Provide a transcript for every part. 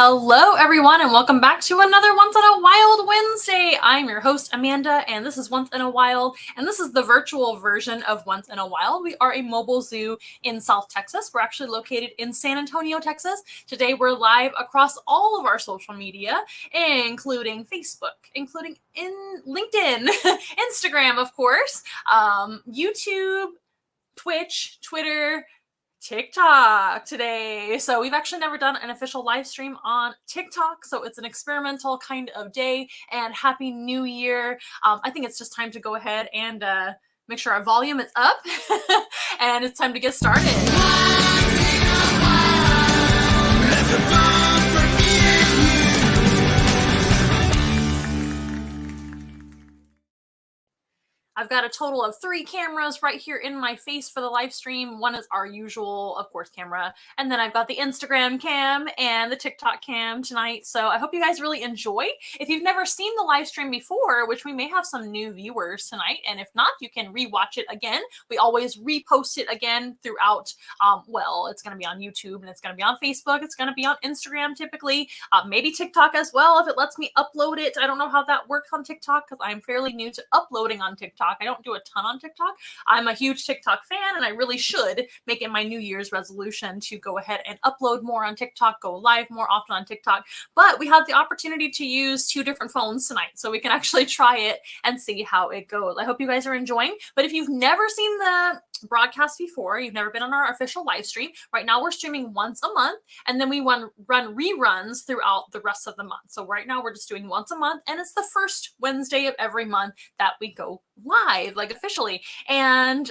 Hello, everyone, and welcome back to another Once in a Wild Wednesday. I'm your host, Amanda, and this is Once in a Wild, and this is the virtual version of Once in a Wild. We are a mobile zoo in South Texas. We're actually located in San Antonio, Texas. Today, we're live across all of our social media, including Facebook, including in LinkedIn, Instagram, of course, YouTube, Twitch, Twitter, TikTok today. So we've actually never done an official live stream on TikTok. So it's an experimental kind of day, and Happy New Year. I think it's just time to go ahead and make sure our volume is up and it's time to get started. I've got a total of 3 cameras right here in my face for the live stream. One is our usual, of course, camera. And then I've got the Instagram cam and the TikTok cam tonight. So I hope you guys really enjoy. If you've never seen the live stream before, which we may have some new viewers tonight, and if not, you can rewatch it again. We always repost it again throughout, it's going to be on YouTube and it's going to be on Facebook. It's going to be on Instagram typically, maybe TikTok as well if it lets me upload it. I don't know how that works on TikTok because I'm fairly new to uploading on TikTok. I don't do a ton on TikTok. I'm a huge TikTok fan, and I really should make it my New Year's resolution to go ahead and upload more on TikTok, go live more often on TikTok. But we had the opportunity to use 2 different phones tonight, so we can actually try it and see how it goes. I hope you guys are enjoying. But if you've never seen the broadcast before, you've never been on our official live stream, right now we're streaming once a month, and then we run reruns throughout the rest of the month. So right now we're just doing once a month, and it's the first Wednesday of every month that we go live, like officially. And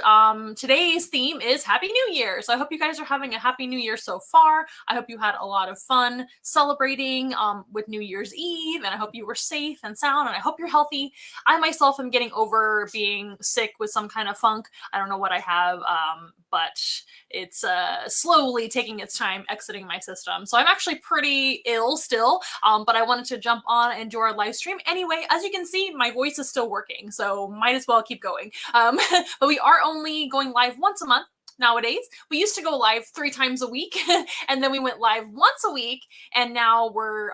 today's theme is Happy New Year. So I hope you guys are having a Happy New Year so far. I hope you had a lot of fun celebrating with New Year's Eve, and I hope you were safe and sound, and I hope you're healthy. I myself am getting over being sick with some kind of funk. I don't know what I have, but it's slowly taking its time exiting my system. So I'm actually pretty ill still, but I wanted to jump on and do our live stream. Anyway, as you can see, my voice is still working, so might as well keep going. But we are only going live once a month nowadays. We used to go live 3 times a week, and then we went live once a week, and now we're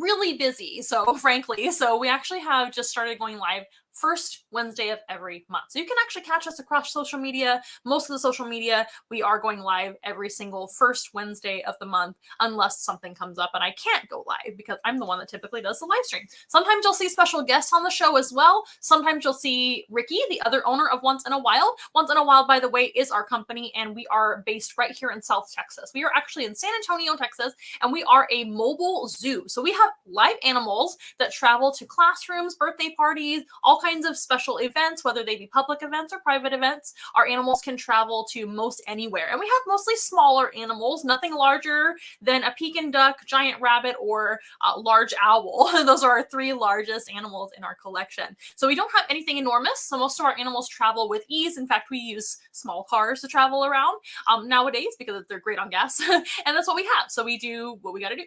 really busy, so frankly. So we actually have just started going live first Wednesday of every month. So you can actually catch us across social media. Most of the social media, we are going live every single first Wednesday of the month, unless something comes up and I can't go live because I'm the one that typically does the live stream. Sometimes you'll see special guests on the show as well. Sometimes you'll see Ricky, the other owner of Once in a Wild. Once in a Wild, by the way, is our company, and we are based right here in South Texas. We are actually in San Antonio, Texas, and we are a mobile zoo. So we have live animals that travel to classrooms, birthday parties, all kinds of special events, whether they be public events or private events. Our animals can travel to most anywhere. And we have mostly smaller animals, nothing larger than a Pekin duck, giant rabbit, or a large owl. Those are our 3 largest animals in our collection. So we don't have anything enormous. So most of our animals travel with ease. In fact, we use small cars to travel around nowadays because they're great on gas. And that's what we have. So we do what we got to do.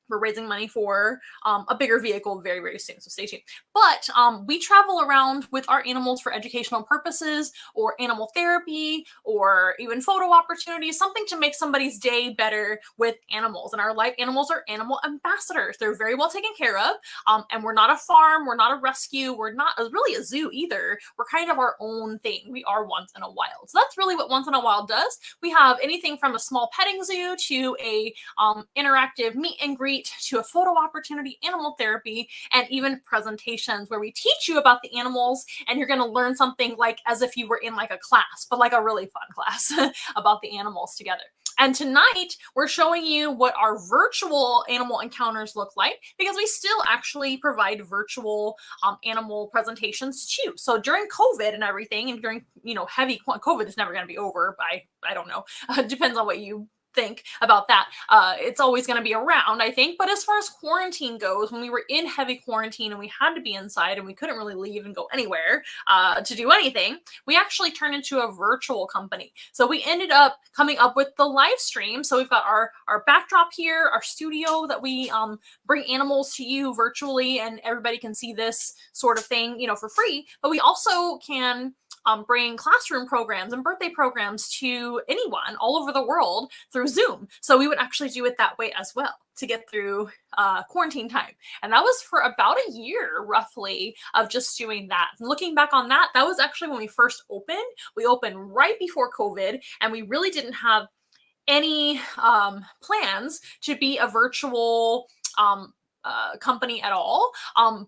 We're raising money for a bigger vehicle very, very soon, so stay tuned. But we travel around with our animals for educational purposes or animal therapy or even photo opportunities, something to make somebody's day better with animals. And our live animals are animal ambassadors. They're very well taken care of. And we're not a farm. We're not a rescue. We're not really a zoo either. We're kind of our own thing. We are Once in a Wild. So that's really what Once in a Wild does. We have anything from a small petting zoo to a interactive meet and greet to a photo opportunity, animal therapy, and even presentations where we teach you about the animals, and you're going to learn something like as if you were in like a class, but like a really fun class about the animals together. And tonight, we're showing you what our virtual animal encounters look like, because we still actually provide virtual animal presentations too. So during COVID and everything, and during, heavy COVID is never going to be over by, I don't know, depends on what you think about that. It's always going to be around, I think. But as far as quarantine goes, when we were in heavy quarantine and we had to be inside and we couldn't really leave and go anywhere to do anything, we actually turned into a virtual company. So we ended up coming up with the live stream. So we've got our backdrop here, our studio that we bring animals to you virtually, and everybody can see this sort of thing, for free. But we also can bring classroom programs and birthday programs to anyone all over the world through Zoom. So we would actually do it that way as well to get through quarantine time. And that was for about a year, roughly, of just doing that. And looking back on that, that was actually when we first opened. We opened right before COVID, and we really didn't have any plans to be a virtual company at all.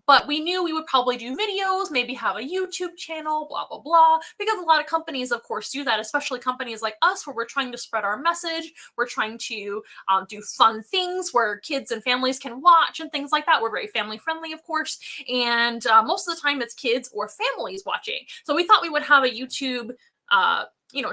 But we knew we would probably do videos, maybe have a YouTube channel, blah, blah, blah, because a lot of companies, of course, do that, especially companies like us where we're trying to spread our message. We're trying to do fun things where kids and families can watch and things like that. We're very family friendly, of course. And most of the time it's kids or families watching. So we thought we would have a YouTube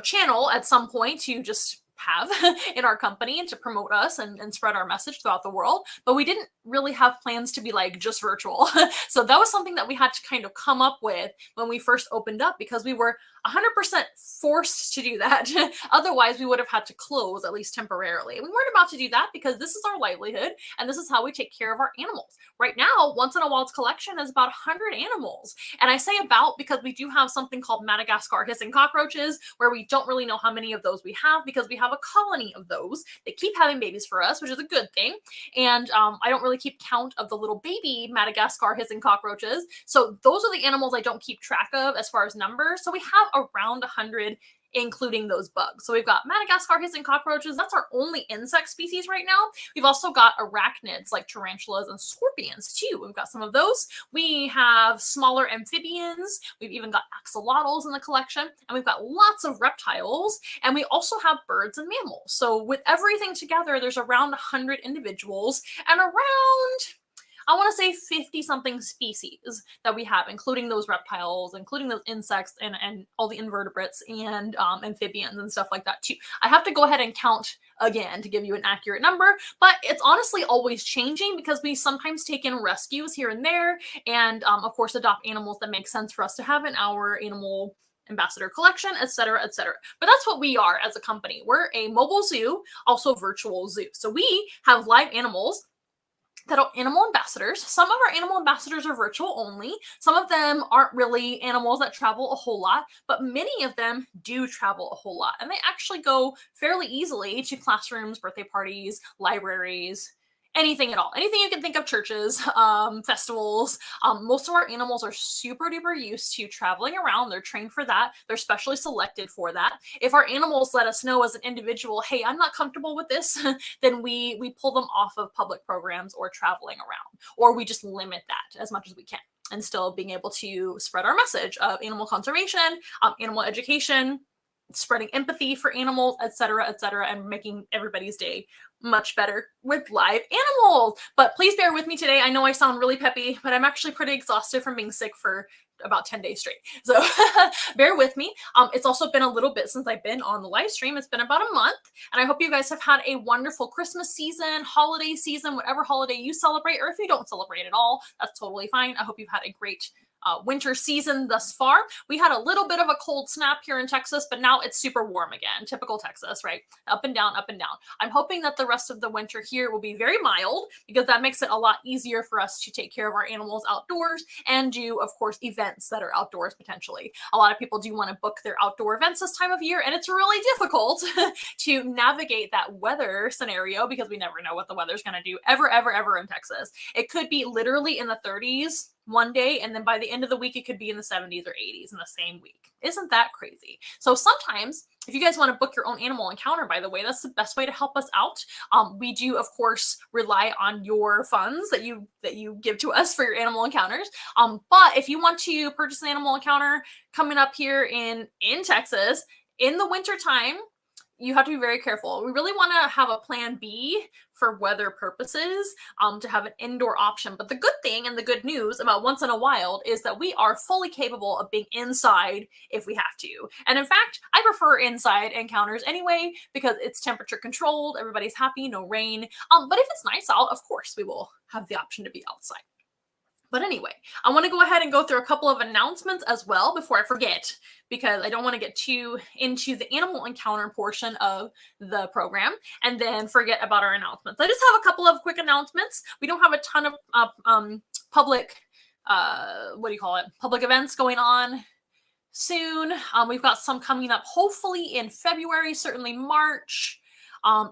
channel at some point to just have in our company and to promote us and spread our message throughout the world. But we didn't really have plans to be like just virtual. So that was something that we had to kind of come up with when we first opened up, because we were 100% forced to do that. Otherwise, we would have had to close, at least temporarily. We weren't about to do that because this is our livelihood and this is how we take care of our animals. Right now, Once in a Wild's collection is about 100 animals. And I say about because we do have something called Madagascar hissing cockroaches, where we don't really know how many of those we have because we have a colony of those. They keep having babies for us, which is a good thing. And I don't really keep count of the little baby Madagascar hissing cockroaches. So those are the animals I don't keep track of as far as numbers. So we have around 100, including those bugs. So we've got Madagascar hissing cockroaches. That's our only insect species right now. We've also got arachnids like tarantulas and scorpions too. We've got some of those. We have smaller amphibians. We've even got axolotls in the collection, and we've got lots of reptiles, and we also have birds and mammals. So with everything together, there's around 100 individuals and around, I want to say 50 something species that we have, including those reptiles, including those insects and all the invertebrates and amphibians and stuff like that too. I have to go ahead and count again to give you an accurate number, but it's honestly always changing because we sometimes take in rescues here and there and of course adopt animals that make sense for us to have in our animal ambassador collection, etc., etc. But that's what we are as a company. We're a mobile zoo, also virtual zoo. So we have live animals that are animal ambassadors. Some of our animal ambassadors are virtual only. Some of them aren't really animals that travel a whole lot, but many of them do travel a whole lot. And they actually go fairly easily to classrooms, birthday parties, libraries, anything at all. Anything you can think of, churches, festivals. Most of our animals are super duper used to traveling around. They're trained for that. They're specially selected for that. If our animals let us know as an individual, hey, I'm not comfortable with this, then we pull them off of public programs or traveling around, or we just limit that as much as we can, and still being able to spread our message of animal conservation, animal education, spreading empathy for animals, etc., and making everybody's day much better with live animals. But please bear with me today. I know I sound really peppy, but I'm actually pretty exhausted from being sick for about 10 days straight. So bear with me. It's also been a little bit since I've been on the live stream. It's been about a month, and I hope you guys have had a wonderful Christmas season, holiday season, whatever holiday you celebrate, or if you don't celebrate at all, that's totally fine. I hope you've had a great winter season thus far. We had a little bit of a cold snap here in Texas, but now it's super warm again. Typical Texas, right? Up and down, up and down. I'm hoping that the rest of the winter here will be very mild, because that makes it a lot easier for us to take care of our animals outdoors and do, of course, events that are outdoors potentially. A lot of people do want to book their outdoor events this time of year, and it's really difficult to navigate that weather scenario because we never know what the weather's going to do ever in Texas. It could be literally in the 30s one day, and then by the end of the week, it could be in the 70s or 80s in the same week. Isn't that crazy? So sometimes, if you guys want to book your own animal encounter, by the way, that's the best way to help us out. We do, of course, rely on your funds that you give to us for your animal encounters. But if you want to purchase an animal encounter coming up here in Texas in the winter time, you have to be very careful. We really want to have a plan B for weather purposes, to have an indoor option. But the good thing and the good news about Once in a Wild is that we are fully capable of being inside if we have to. And in fact, I prefer inside encounters anyway, because it's temperature controlled, everybody's happy, no rain. But if it's nice out, of course, we will have the option to be outside. But anyway, I want to go ahead and go through a couple of announcements as well before I forget, because I don't want to get too into the animal encounter portion of the program and then forget about our announcements. I just have a couple of quick announcements. We don't have a ton of public, public events going on. soon. We've got some coming up hopefully in February, certainly March.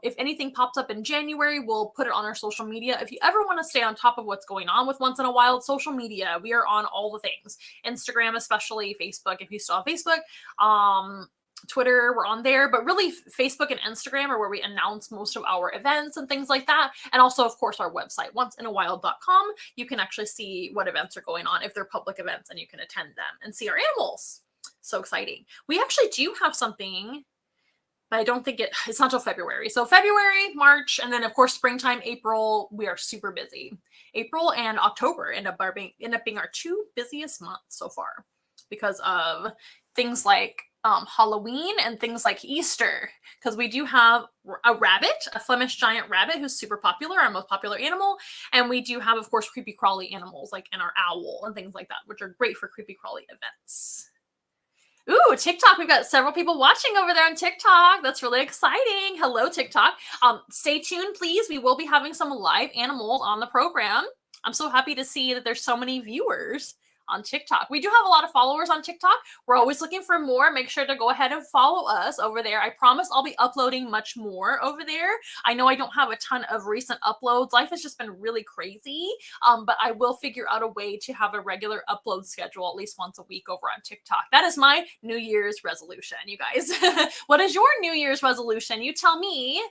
If anything pops up in January, we'll put it on our social media. If you ever want to stay on top of what's going on with Once in a Wild social media, we are on all the things. Instagram, especially Facebook, if you still have Facebook. Twitter, we're on there, but really Facebook and Instagram are where we announce most of our events and things like that. And also, of course, our website, onceinawild.com. You can actually see what events are going on if they're public events, and you can attend them and see our animals. So exciting. We actually do have something, but I don't think it's not till February. So February, March, and then of course springtime, April, we are super busy. April and October end up being our 2 busiest months so far because of things like Halloween and things like Easter, because we do have a rabbit, a Flemish giant rabbit who's super popular, our most popular animal. And we do have, of course, creepy crawly animals like our owl and things like that, which are great for creepy crawly events. Ooh, TikTok. We've got several people watching over there on TikTok. That's really exciting. Hello, TikTok. Stay tuned, please. We will be having some live animals on the program. I'm so happy to see that there's so many viewers on TikTok. We do have a lot of followers on TikTok. We're always looking for more. Make sure to go ahead and follow us over there. I promise I'll be uploading much more over there. I know I don't have a ton of recent uploads. Life has just been really crazy, but I will figure out a way to have a regular upload schedule at least once a week over on TikTok. That is my New Year's resolution, you guys. What is your New Year's resolution? You tell me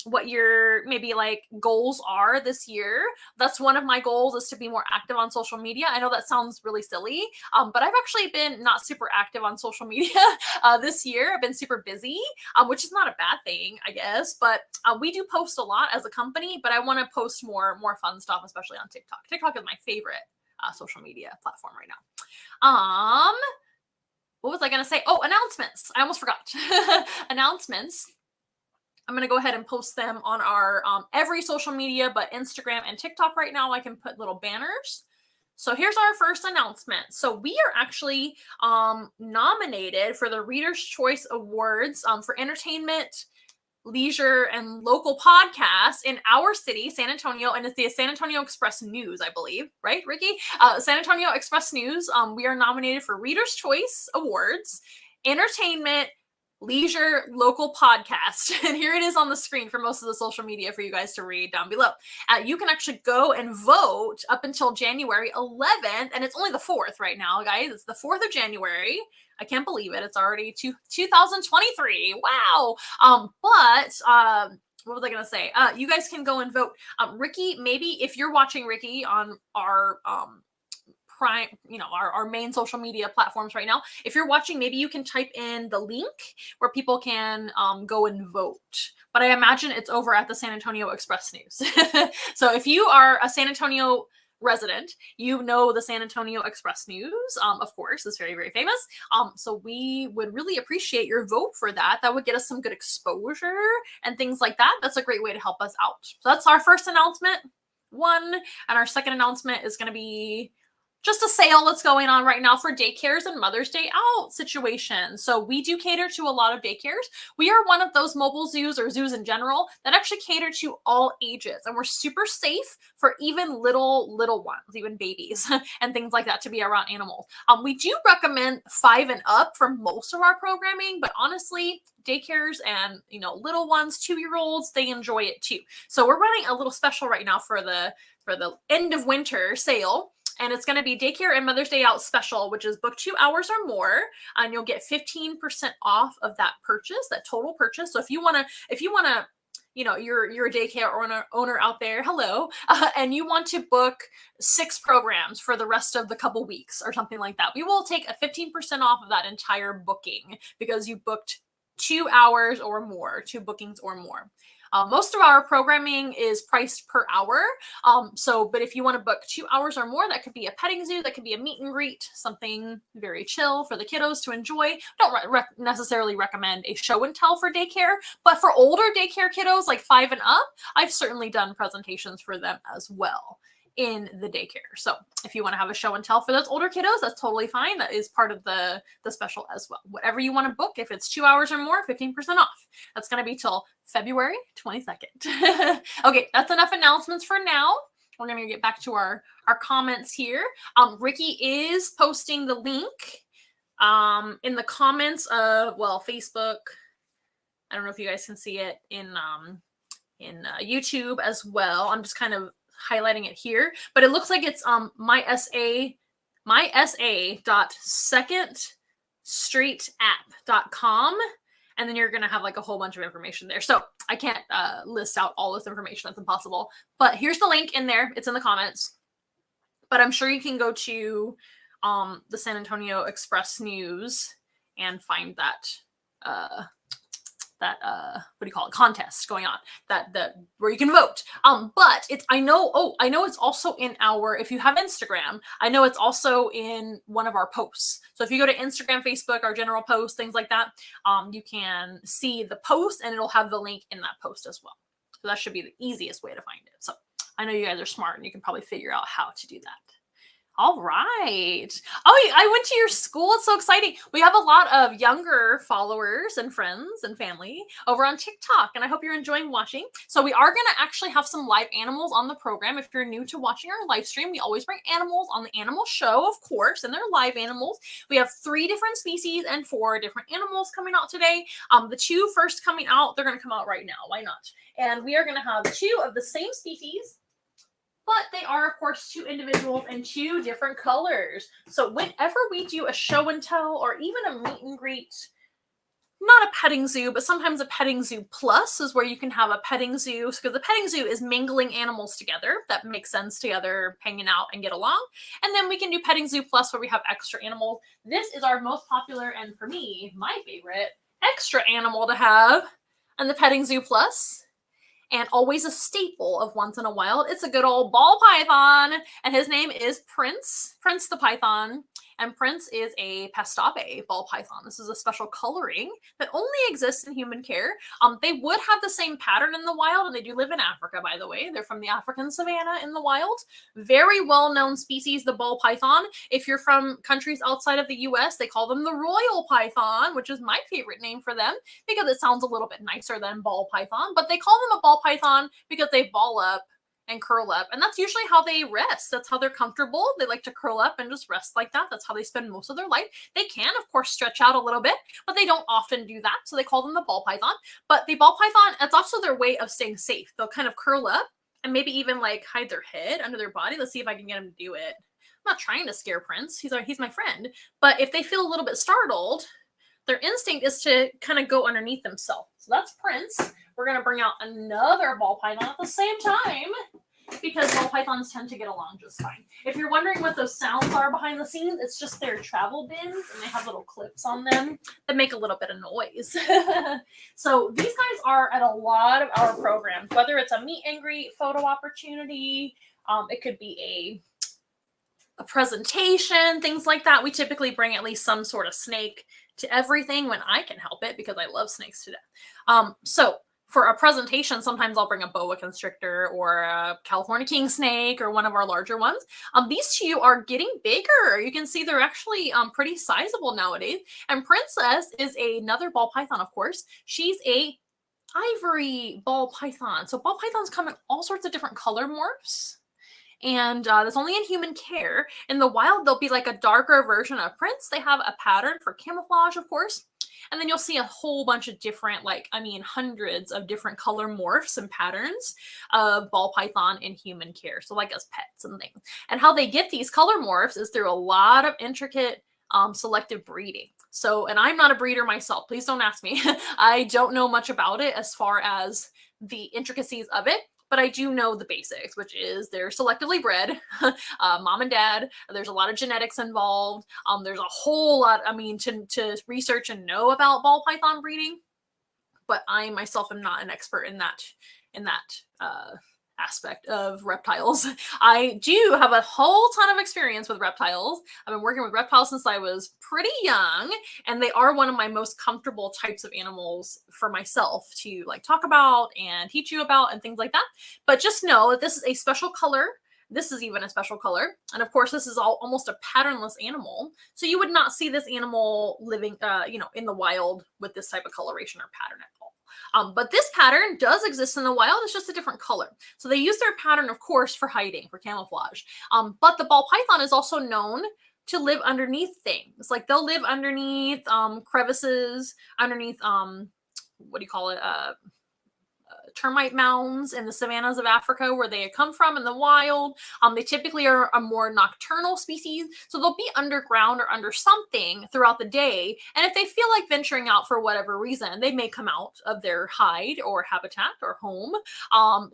what your maybe like goals are this year. That's one of my goals, is to be more active on social media. I know that sounds really silly, but I've actually been not super active on social media this year. I've been super busy, which is not a bad thing, I guess, but we do post a lot as a company, but I want to post more fun stuff, especially on TikTok. TikTok is my favorite social media platform right now. What was I going to say? Oh, announcements. I almost forgot. Announcements. I'm going to go ahead and post them on our every social media, but Instagram and TikTok right now. I can put little banners. So here's our first announcement. So we are actually nominated for the Reader's Choice Awards for entertainment, leisure, and local podcasts in our city, San Antonio, and it's the San Antonio Express News, I believe, right, Ricky? San Antonio Express News. We are nominated for Reader's Choice Awards, entertainment, leisure, local podcast. And here it is on the screen for most of the social media for you guys to read down below. You can actually go and vote up until January 11th, and it's only the 4th right now, guys. It's the 4th of January. I can't believe it. It's already 2023. Wow. What was I going to say? You guys can go and vote. Ricky, maybe if you're watching Ricky on our prime, our main social media platforms right now, if you're watching, maybe you can type in the link where people can go and vote. But I imagine it's over at the San Antonio Express News. So if you are a San Antonio resident, you know the San Antonio Express News, of course, is very, very famous. So we would really appreciate your vote for that. That would get us some good exposure and things like that. That's a great way to help us out. So that's our first announcement, one. And our second announcement is going to be just a sale that's going on right now for daycares and Mother's Day out situations. So we do cater to a lot of daycares. We are one of those mobile zoos, or zoos in general, that actually cater to all ages. And we're super safe for even little ones, even babies and things like that, to be around animals. We do recommend 5 and up for most of our programming, but honestly, daycares and little ones, 2-year-olds, they enjoy it too. So we're running a little special right now for the end of winter sale. And it's going to be Daycare and Mother's Day Out special, which is book 2 hours or more, and you'll get 15% off of that purchase, that total purchase. So if you want to, you're a daycare owner out there, hello, and you want to book 6 programs for the rest of the couple weeks or something like that, we will take a 15% off of that entire booking because you booked 2 hours or more, 2 bookings or more. Most of our programming is priced per hour. But if you want to book 2 hours or more, that could be a petting zoo, that could be a meet and greet, something very chill for the kiddos to enjoy. Don't necessarily recommend a show and tell for daycare, but for older daycare kiddos, like 5 and up, I've certainly done presentations for them as well in the daycare. So if you want to have a show and tell for those older kiddos, that's totally fine. That is part of the special as well. Whatever you want to book, if it's 2 hours or more, 15% off. That's going to be till February 22nd. Okay, that's enough announcements for now. We're going to get back to our comments here. Ricky is posting the link in the comments of, well, Facebook, I don't know if you guys can see it in YouTube as well. I'm just kind of highlighting it here, but it looks like it's mysa.secondstreetapp.com, and then you're gonna have like a whole bunch of information there. So I can't list out all this information, that's impossible, but here's the link in there. It's in the comments, but I'm sure you can go to the San Antonio Express News and find that what do you call it, contest going on, that where you can vote. But I know it's also in our, if you have Instagram, I know it's also in one of our posts. So if you go to Instagram, Facebook, our general post, things like that, you can see the post and it'll have the link in that post as well. So that should be the easiest way to find it. So I know you guys are smart and you can probably figure out how to do that. All right. Oh, I went to your school. It's so exciting. We have a lot of younger followers and friends and family over on TikTok, and I hope you're enjoying watching. So we are going to actually have some live animals on the program. If you're new to watching our live stream, we always bring animals on the animal show, of course, and they're live animals. We have 3 different species and 4 different animals coming out today. The 2 first coming out, they're going to come out right now. Why not? And we are going to have 2 of the same species, but they are, of course, 2 individuals and 2 different colors. So whenever we do a show and tell or even a meet and greet, not a petting zoo, but sometimes a petting zoo plus is where you can have a petting zoo, because the petting zoo is mingling animals together that make sense together, hanging out and get along. And then we can do petting zoo plus where we have extra animals. This is our most popular, and for me, my favorite extra animal to have in the petting zoo plus. And always a staple of once in a while, it's a good old ball python, and his name is Prince the Python, and Prince is a Pastabe ball python. This is a special coloring that only exists in human care. They would have the same pattern in the wild, and they do live in Africa, by the way. They're from the African savanna in the wild. Very well-known species, the ball python. If you're from countries outside of the US, they call them the royal python, which is my favorite name for them because it sounds a little bit nicer than ball python, but they call them a ball python because they ball up and curl up, and that's usually how they rest. That's how they're comfortable. They like to curl up and just rest like that. That's how they spend most of their life. They can, of course, stretch out a little bit, but they don't often do that, so they call them the ball python. But the ball python, it's also their way of staying safe. They'll kind of curl up and maybe even like hide their head under their body. Let's see if I can get him to do it. I'm not trying to scare Prince. He's my friend. But if they feel a little bit startled, their instinct is to kind of go underneath themselves. So that's Prince. We're going to bring out another ball python at the same time because ball pythons tend to get along just fine. If you're wondering what those sounds are behind the scenes, it's just their travel bins, and they have little clips on them that make a little bit of noise. So these guys are at a lot of our programs, whether it's a meet and greet photo opportunity, it could be a presentation, things like that. We typically bring at least some sort of snake to everything when I can help it because I love snakes to death. So for a presentation, sometimes I'll bring a boa constrictor or a California king snake or one of our larger ones. These 2 are getting bigger. You can see they're actually pretty sizable nowadays. And Princess is another ball python, of course. She's a ivory ball python. So ball pythons come in all sorts of different color morphs. And that's only in human care. In the wild, they'll be like a darker version of Prince. They have a pattern for camouflage, of course. And then you'll see a whole bunch of different, hundreds of different color morphs and patterns of ball python in human care. So like as pets and things. And how they get these color morphs is through a lot of intricate selective breeding. So, and I'm not a breeder myself. Please don't ask me. I don't know much about it as far as the intricacies of it. But I do know the basics, which is they're selectively bred, mom and dad. There's a lot of genetics involved. There's a whole lot, to research and know about ball python breeding. But I myself am not an expert in that aspect of reptiles. I do have a whole ton of experience with reptiles. I've been working with reptiles since I was pretty young, and they are one of my most comfortable types of animals for myself to talk about and teach you about and things like that. But just know that this is a special color. This is even a special color. And of course, this is almost a patternless animal. So you would not see this animal living, in the wild with this type of coloration or pattern at all. But this pattern does exist in the wild. It's just a different color. So they use their pattern, of course, for hiding, for camouflage. But the ball python is also known to live underneath things. Like they'll live underneath crevices, underneath what do you call it? Termite mounds in the savannas of Africa where they come from in the wild. They typically are a more nocturnal species, so they'll be underground or under something throughout the day. And if they feel like venturing out for whatever reason, they may come out of their hide or habitat or home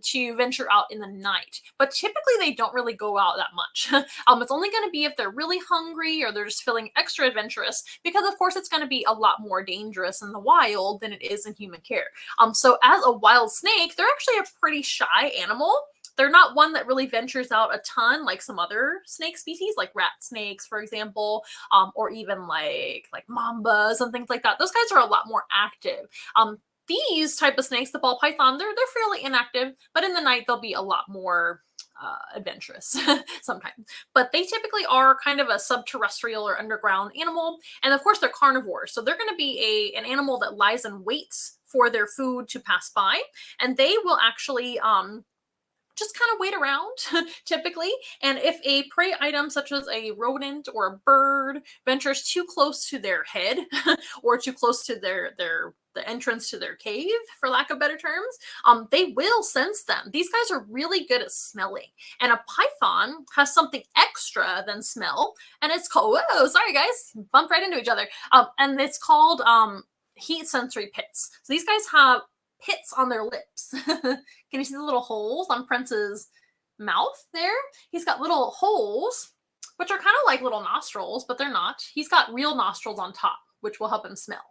to venture out in the night. But typically they don't really go out that much. It's only going to be if they're really hungry or they're just feeling extra adventurous, because of course it's going to be a lot more dangerous in the wild than it is in human care. So as a wild snake, they're actually a pretty shy animal. They're not one that really ventures out a ton like some other snake species, like rat snakes, for example, or even like mambas and things like that. Those guys are a lot more active. These type of snakes, the ball python, they're fairly inactive, but in the night they'll be a lot more adventurous sometimes. But they typically are kind of a subterrestrial or underground animal, and of course they're carnivores, so they're going to be an animal that lies in waits for their food to pass by, and they will actually just kind of wait around typically. And if a prey item such as a rodent or a bird ventures too close to their head or too close to the entrance to their cave, for lack of better terms, they will sense them. These guys are really good at smelling, and a python has something extra than smell, and it's called, whoa, sorry guys, bumped right into each other, and it's called heat sensory pits. So these guys have pits on their lips. Can you see the little holes on Prince's mouth there? He's got little holes, which are kind of like little nostrils, but they're not. He's got real nostrils on top, which will help him smell.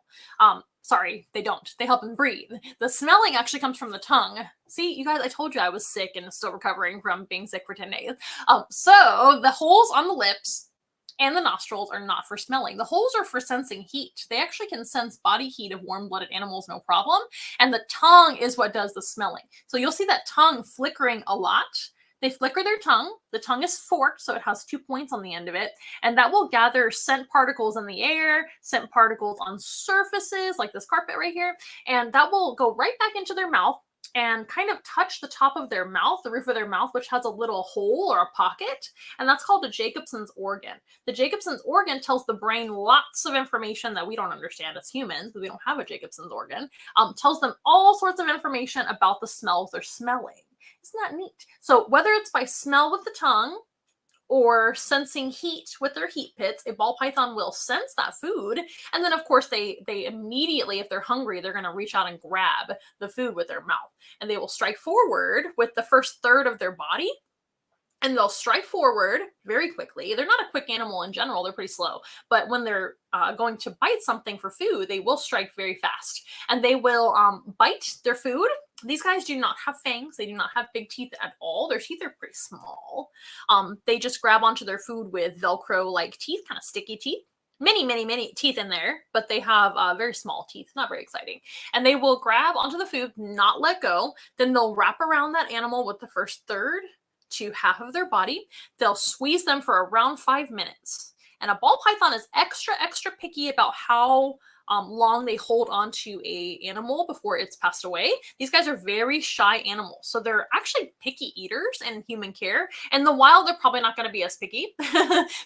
Sorry, they don't. They help him breathe. The smelling actually comes from the tongue. See, you guys, I told you I was sick and still recovering from being sick for 10 days. So the holes on the lips and the nostrils are not for smelling. The holes are for sensing heat. They actually can sense body heat of warm-blooded animals, no problem. And the tongue is what does the smelling. So you'll see that tongue flickering a lot. They flicker their tongue. The tongue is forked, so it has 2 points on the end of it. And that will gather scent particles in the air, scent particles on surfaces, like this carpet right here. And that will go right back into their mouth and kind of touch the top of their mouth, the roof of their mouth, which has a little hole or a pocket, and that's called a Jacobson's organ. The Jacobson's organ tells the brain lots of information that we don't understand as humans, because we don't have a Jacobson's organ. Tells them all sorts of information about the smells they're smelling. Isn't that neat? So whether it's by smell with the tongue or sensing heat with their heat pits, a ball python will sense that food. And then, of course, they immediately, if they're hungry, they're going to reach out and grab the food with their mouth. And they will strike forward with the first third of their body. And they'll strike forward very quickly. They're not a quick animal in general. They're pretty slow. But when they're going to bite something for food, they will strike very fast. And they will bite their food. These guys do not have fangs. They do not have big teeth at all. Their teeth are pretty small. They just grab onto their food with Velcro-like teeth, kind of sticky teeth. Many teeth in there, but they have very small teeth, not very exciting. And they will grab onto the food, not let go. Then they'll wrap around that animal with the first third to half of their body. They'll squeeze them for around 5 minutes. And a ball python is extra picky about how long they hold on to a animal before it's passed away. These guys are very shy animals, so they're actually picky eaters in human care. In the wild, they're probably not going to be as picky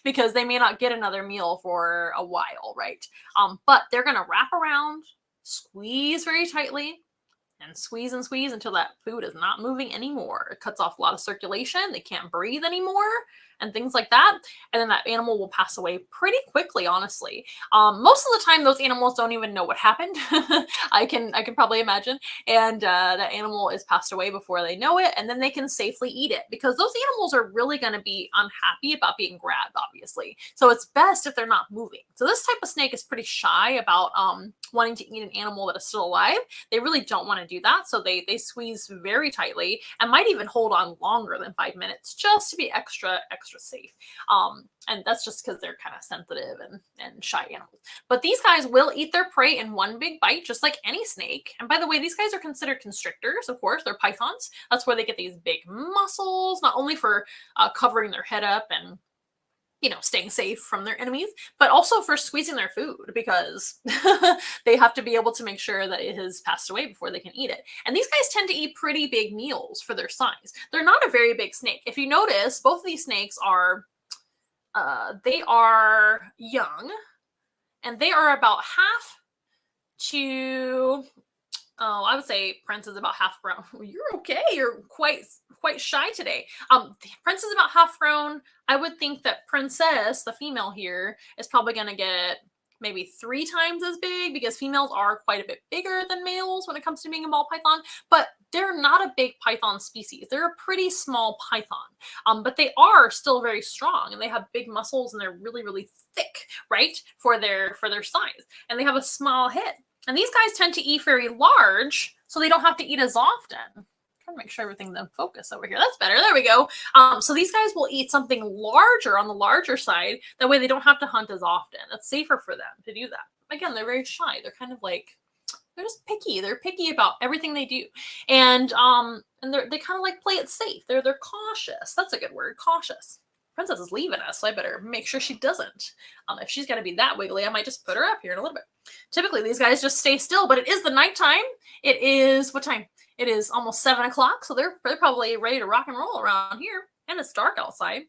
because they may not get another meal for a while, right? But they're going to wrap around, squeeze very tightly, and squeeze until that food is not moving anymore. It cuts off a lot of circulation. They can't breathe anymore and things like that. And then that animal will pass away pretty quickly, honestly. Most of the time, those animals don't even know what happened. I can probably imagine. And that animal is passed away before they know it. And then they can safely eat it, because those animals are really going to be unhappy about being grabbed, obviously. So it's best if they're not moving. So this type of snake is pretty shy about wanting to eat an animal that is still alive. They really don't want to do that. So they squeeze very tightly and might even hold on longer than 5 minutes just to be extra safe. And that's just because they're kind of sensitive and shy animals. But these guys will eat their prey in one big bite, just like any snake. And by the way, these guys are considered constrictors, of course. They're pythons. That's where they get these big muscles, not only for covering their head up and staying safe from their enemies, but also for squeezing their food, because they have to be able to make sure that it has passed away before they can eat it. And these guys tend to eat pretty big meals for their size. They're not a very big snake. If you notice, both of these snakes are they are young, and they are about half to, oh, I would say Prince is about half grown. You're okay. You're quite shy today. Prince is about half grown. I would think that Princess, the female here, is probably going to get maybe 3 times as big, because females are quite a bit bigger than males when it comes to being a ball python, but they're not a big python species. They're a pretty small python, but they are still very strong, and they have big muscles, and they're really, really thick, right, for their size, and they have a small head. And these guys tend to eat very large, so they don't have to eat as often. I'm trying to make sure everything's in focus over here. That's better. There we go. So these guys will eat something larger on the larger side. That way they don't have to hunt as often. It's safer for them to do that. Again, they're very shy. They're kind of like, they're just picky. They're picky about everything they do. And they kind of like play it safe. They're cautious. That's a good word, cautious. Princess is leaving us, so I better make sure she doesn't. If she's going to be that wiggly, I might just put her up here in a little bit. Typically, these guys just stay still, but it is the nighttime. It is, what time? It is almost 7 o'clock, so they're probably ready to rock and roll around here. And it's dark outside.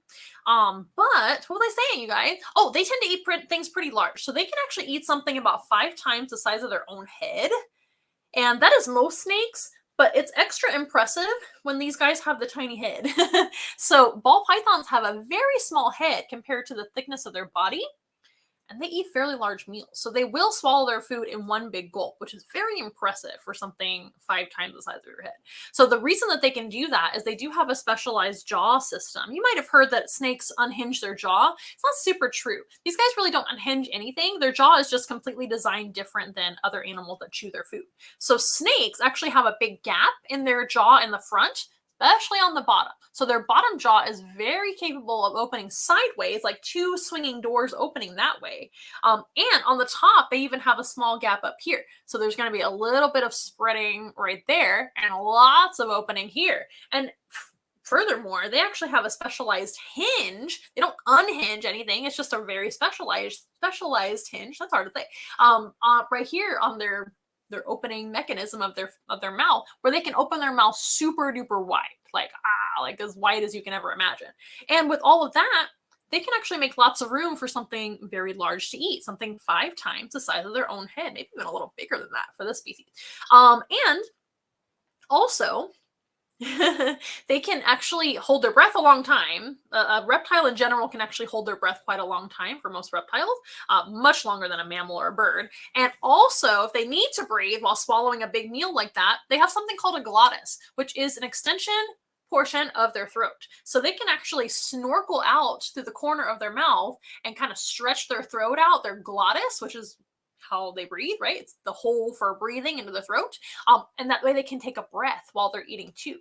But what was I saying, you guys? Oh, they tend to eat things pretty large. So they can actually eat something about 5 times the size of their own head. And that is most snakes. But it's extra impressive when these guys have the tiny head. So ball pythons have a very small head compared to the thickness of their body. And they eat fairly large meals. So they will swallow their food in one big gulp, which is very impressive for something 5 times the size of your head. So the reason that they can do that is they do have a specialized jaw system. You might have heard that snakes unhinge their jaw. It's not super true. These guys really don't unhinge anything. Their jaw is just completely designed different than other animals that chew their food. So snakes actually have a big gap in their jaw in the front, especially on the bottom. So their bottom jaw is very capable of opening sideways, like 2 swinging doors opening that way. And on the top, they even have a small gap up here. So there's going to be a little bit of spreading right there and lots of opening here. And furthermore, they actually have a specialized hinge. They don't unhinge anything. It's just a very specialized hinge. That's hard to say. Right here on their opening mechanism of their mouth, where they can open their mouth super duper wide, like as wide as you can ever imagine. And with all of that, they can actually make lots of room for something very large to eat, something 5 times the size of their own head, maybe even a little bigger than that for this species. And also, they can actually hold their breath a long time. A reptile in general can actually hold their breath quite a long time for most reptiles, much longer than a mammal or a bird. And also, if they need to breathe while swallowing a big meal like that, they have something called a glottis, which is an extension portion of their throat. So they can actually snorkel out through the corner of their mouth and kind of stretch their throat out, their glottis, which is how they breathe, right? It's the hole for breathing into the throat. And that way they can take a breath while they're eating too.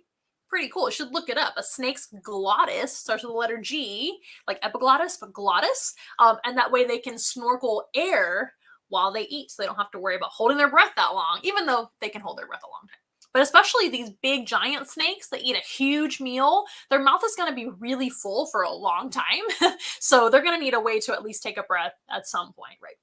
Pretty cool. You should look it up. A snake's glottis starts with the letter G, like epiglottis, but glottis. And that way they can snorkel air while they eat, so they don't have to worry about holding their breath that long, even though they can hold their breath a long time. But especially these big giant snakes that eat a huge meal, their mouth is going to be really full for a long time. So they're going to need a way to at least take a breath at some point, right?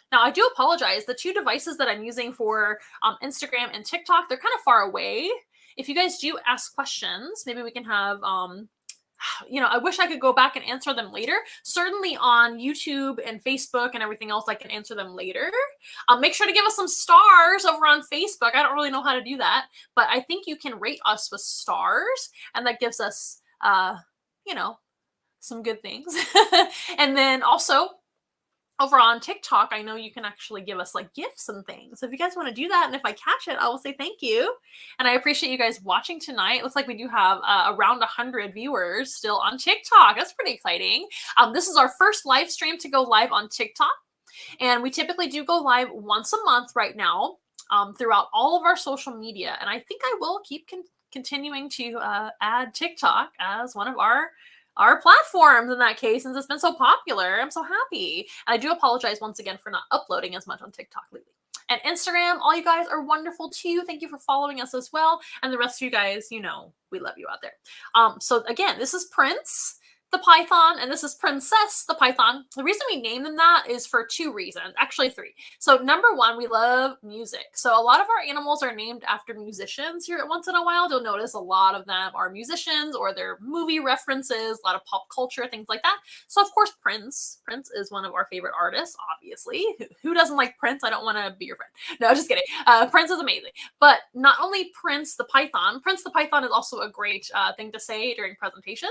Now, I do apologize. The 2 devices that I'm using for Instagram and TikTok, they're kind of far away. If you guys do ask questions, maybe we can have, I wish I could go back and answer them later. Certainly on YouTube and Facebook and everything else, I can answer them later. Make sure to give us some stars over on Facebook. I don't really know how to do that, but I think you can rate us with stars, and that gives us, some good things. And then also, over on TikTok, I know you can actually give us like gifts and things. So if you guys want to do that, and if I catch it, I will say thank you. And I appreciate you guys watching tonight. It looks like we do have around 100 viewers still on TikTok. That's pretty exciting. This is our first live stream to go live on TikTok. And we typically do go live once a month right now throughout all of our social media. And I think I will keep continuing to add TikTok as one of our platforms in that case, since it's been so popular. I'm so happy. And I do apologize once again for not uploading as much on TikTok lately. And Instagram, all you guys are wonderful too. Thank you for following us as well. And the rest of you guys, we love you out there. So again, this is Prince. the python, and this is Princess the python. The reason we name them that is for two reasons, actually three. So number one, we love music. So a lot of our animals are named after musicians here once in a while. You'll notice a lot of them are musicians or they're movie references, a lot of pop culture, things like that. So of course, Prince is one of our favorite artists, obviously. Who doesn't like Prince? I don't want to be your friend. No, just kidding. Prince is amazing. But not only Prince the python is also a great thing to say during presentation.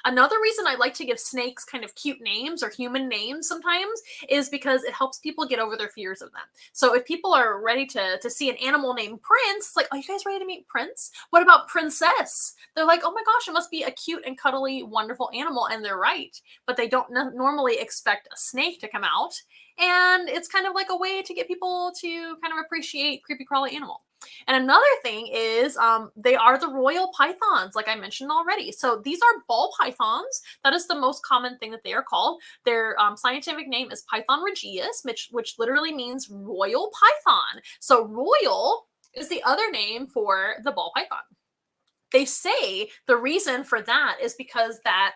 Another reason I like to give snakes kind of cute names or human names sometimes is because it helps people get over their fears of them. So if people are ready to see an animal named Prince, it's like, are you guys ready to meet Prince? What about Princess? They're like, oh my gosh, it must be a cute and cuddly, wonderful animal. And they're right. But they don't normally expect a snake to come out. And it's kind of like a way to get people to kind of appreciate creepy crawly animal. And another thing is they are the royal pythons, like I mentioned already. So these are ball pythons. That is the most common thing that they are called. Their scientific name is Python regius, which literally means royal python. So royal is the other name for the ball python. They say the reason for that is because that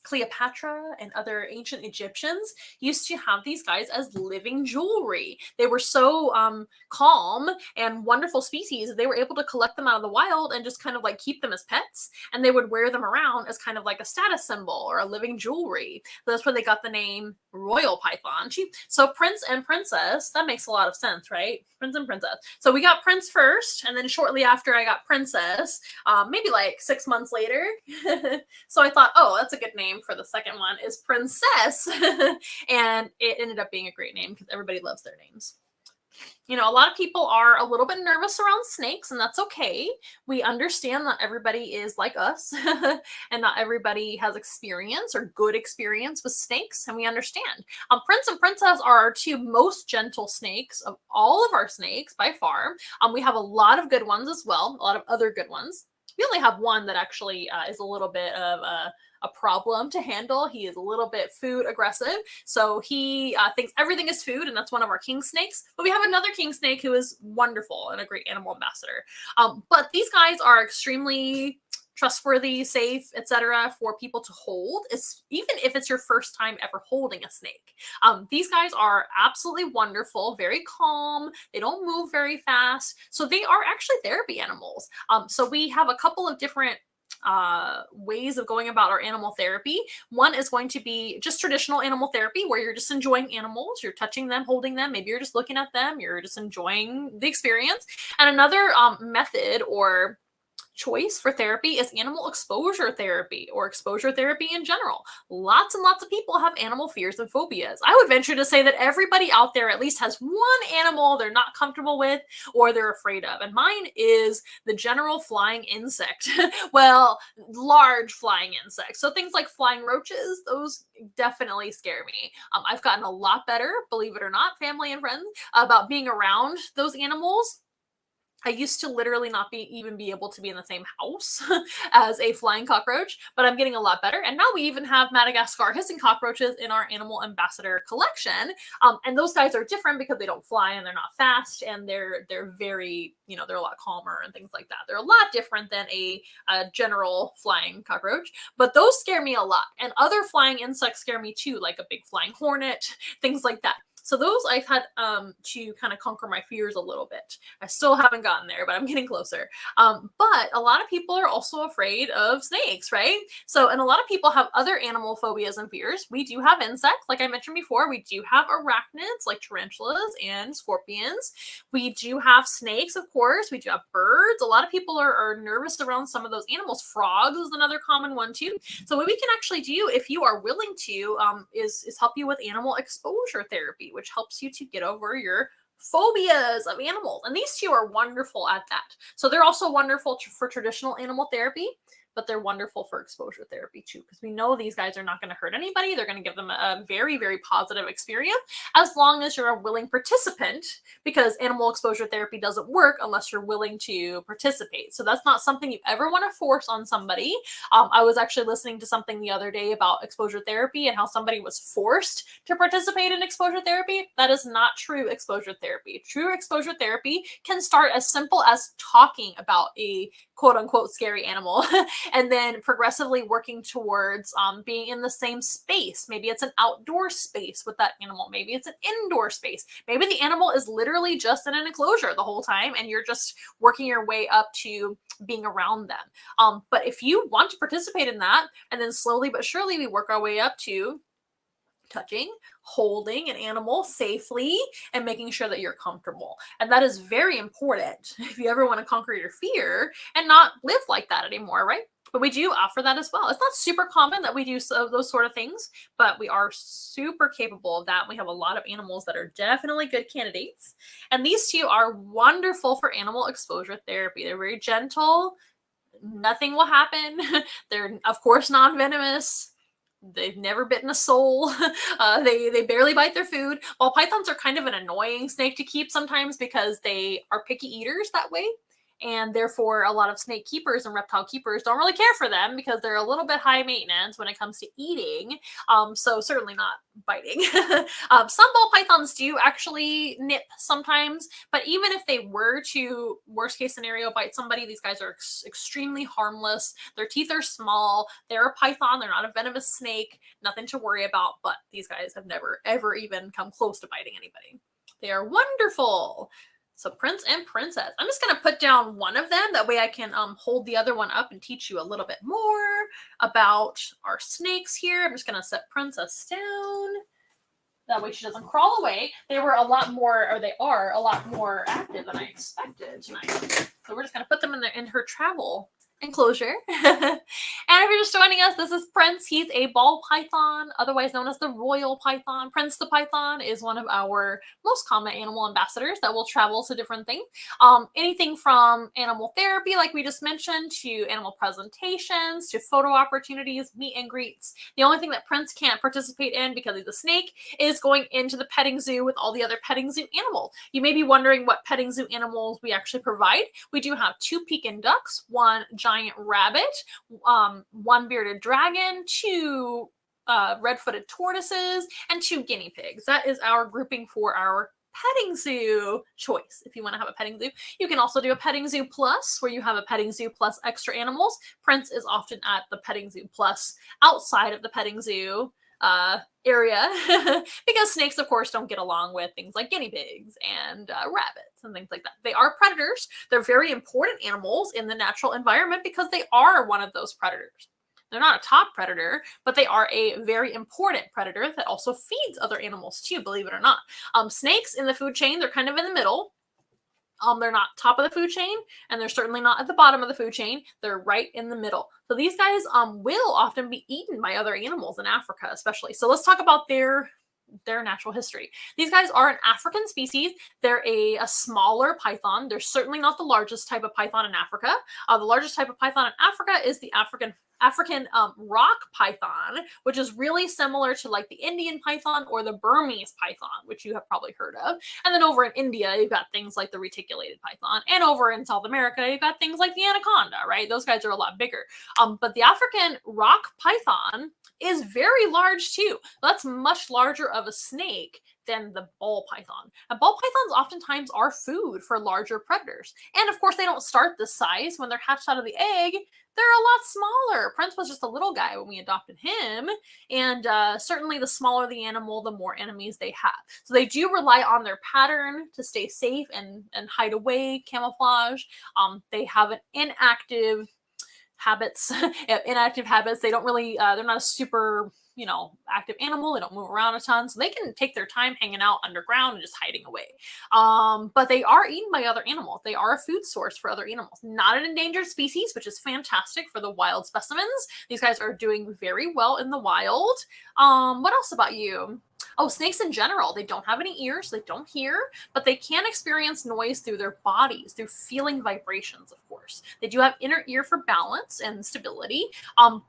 Cleopatra and other ancient Egyptians used to have these guys as living jewelry. They were so calm and wonderful species, they were able to collect them out of the wild and just kind of like keep them as pets. And they would wear them around as kind of like a status symbol or a living jewelry. So that's where they got the name royal python. So Prince and Princess, that makes a lot of sense, right? Prince and Princess. So we got Prince first, and then shortly after I got Princess, maybe like 6 months later. So I thought, oh, that's a good name for the second one is Princess. And it ended up being a great name because everybody loves their names. You know, a lot of people are a little bit nervous around snakes, and that's okay. We understand that everybody is like us and not everybody has experience or good experience with snakes, and we understand. Prince and Princess are our two most gentle snakes of all of our snakes by far. We have a lot of good ones as well, a lot of other good ones. We only have one that actually is a little bit of a problem to handle. He is a little bit food aggressive. So he thinks everything is food, and that's one of our king snakes. But we have another king snake who is wonderful and a great animal ambassador. But these guys are extremely trustworthy, safe, etc. for people to hold, even if it's your first time ever holding a snake. These guys are absolutely wonderful, very calm. They don't move very fast. So they are actually therapy animals. So we have a couple of different ways of going about our animal therapy. One is going to be just traditional animal therapy where you're just enjoying animals, you're touching them, holding them, maybe you're just looking at them, you're just enjoying the experience. And another method or choice for therapy is animal exposure therapy or exposure therapy in general. Lots and lots of people have animal fears and phobias. I would venture to say that everybody out there at least has one animal they're not comfortable with or they're afraid of. And mine is the general flying insect. Well, large flying insects. So things like flying roaches, those definitely scare me. I've gotten a lot better, believe it or not, family and friends, about being around those animals. I used to literally not even be able to be in the same house as a flying cockroach, but I'm getting a lot better. And now we even have Madagascar hissing cockroaches in our animal ambassador collection. And those guys are different because they don't fly and they're not fast and they're very, they're a lot calmer and things like that. They're a lot different than a general flying cockroach, but those scare me a lot. And other flying insects scare me too, like a big flying hornet, things like that. So those I've had to kind of conquer my fears a little bit. I still haven't gotten there, but I'm getting closer. But a lot of people are also afraid of snakes, right? So, and a lot of people have other animal phobias and fears. We do have insects, like I mentioned before. We do have arachnids, like tarantulas and scorpions. We do have snakes, of course. We do have birds. A lot of people are nervous around some of those animals. Frogs is another common one too. So what we can actually do, if you are willing to, is help you with animal exposure therapy, which helps you to get over your phobias of animals. And these two are wonderful at that. So they're also wonderful for traditional animal therapy, but they're wonderful for exposure therapy too, because we know these guys are not going to hurt anybody. They're going to give them a very, very positive experience as long as you're a willing participant, because animal exposure therapy doesn't work unless you're willing to participate. So that's not something you ever want to force on somebody. I was actually listening to something the other day about exposure therapy and how somebody was forced to participate in exposure therapy. That is not true exposure therapy. True exposure therapy can start as simple as talking about a quote unquote scary animal and then progressively working towards being in the same space. Maybe it's an outdoor space with that animal. Maybe it's an indoor space. Maybe the animal is literally just in an enclosure the whole time and you're just working your way up to being around them. But if you want to participate in that, and then slowly but surely we work our way up to touching, holding an animal safely, and making sure that you're comfortable. And that is very important if you ever want to conquer your fear and not live like that anymore, right? But we do offer that as well. It's not super common that we do those sort of things, but we are super capable of that. We have a lot of animals that are definitely good candidates. And these two are wonderful for animal exposure therapy. They're very gentle. Nothing will happen. They're, of course, non-venomous. They've never bitten a soul. They barely bite their food. While pythons are kind of an annoying snake to keep sometimes because they are picky eaters that way. And therefore, a lot of snake keepers and reptile keepers don't really care for them because they're a little bit high maintenance when it comes to eating. So certainly not biting. Some ball pythons do actually nip sometimes, but even if they were to, worst case scenario, bite somebody, these guys are extremely harmless. Their teeth are small. They're a python. They're not a venomous snake. Nothing to worry about, but these guys have never, ever even come close to biting anybody. They are wonderful. So Prince and Princess. I'm just going to put down one of them. That way I can hold the other one up and teach you a little bit more about our snakes here. I'm just going to set Princess down. That way she doesn't crawl away. They were a lot more, or they are a lot more active than I expected tonight. So we're just going to put them in her travel enclosure. And if you're just joining us, this is Prince. He's a ball python, otherwise known as the royal python. Prince the python is one of our most common animal ambassadors that will travel to different things. Anything from animal therapy, like we just mentioned, to animal presentations, to photo opportunities, meet and greets. The only thing that Prince can't participate in because he's a snake is going into the petting zoo with all the other petting zoo animals. You may be wondering what petting zoo animals we actually provide. We do have 2 Pekin ducks, 1 giant rabbit, 1 bearded dragon, 2 red-footed tortoises, and 2 guinea pigs. That is our grouping for our petting zoo choice. If you want to have a petting zoo, you can also do a petting zoo plus, where you have a petting zoo plus extra animals. Prince is often at the petting zoo plus outside of the petting zoo area because snakes, of course, don't get along with things like guinea pigs and rabbits and things like that. They are predators. They're very important animals in the natural environment because they are one of those predators. They're not a top predator, but they are a very important predator that also feeds other animals too, believe it or not. Snakes in the food chain, they're kind of in the middle. They're not top of the food chain, and they're certainly not at the bottom of the food chain. They're right in the middle. So these guys will often be eaten by other animals in Africa, especially. So let's talk about their natural history. These guys are an African species. They're a smaller python. They're certainly not the largest type of python in Africa. The largest type of python in Africa is the African rock python, which is really similar to like the Indian python or the Burmese python, which you have probably heard of. And then over in India, you've got things like the reticulated python. And over in South America, you've got things like the anaconda, right? Those guys are a lot bigger. But the African rock python is very large too. That's much larger of a snake than the ball python. And ball pythons oftentimes are food for larger predators. And of course, they don't start this size. When they're hatched out of the egg, they're a lot smaller. Prince was just a little guy when we adopted him. And certainly the smaller the animal, the more enemies they have. So they do rely on their pattern to stay safe and hide away, camouflage. They have an inactive habits. They don't really, they're not a super, active animal. They don't move around a ton. So they can take their time hanging out underground and just hiding away. But they are eaten by other animals. They are a food source for other animals. Not an endangered species, which is fantastic for the wild specimens. These guys are doing very well in the wild. What else about you? Oh, snakes in general, they don't have any ears, they don't hear, but they can experience noise through their bodies, through feeling vibrations, of course. They do have inner ear for balance and stability, and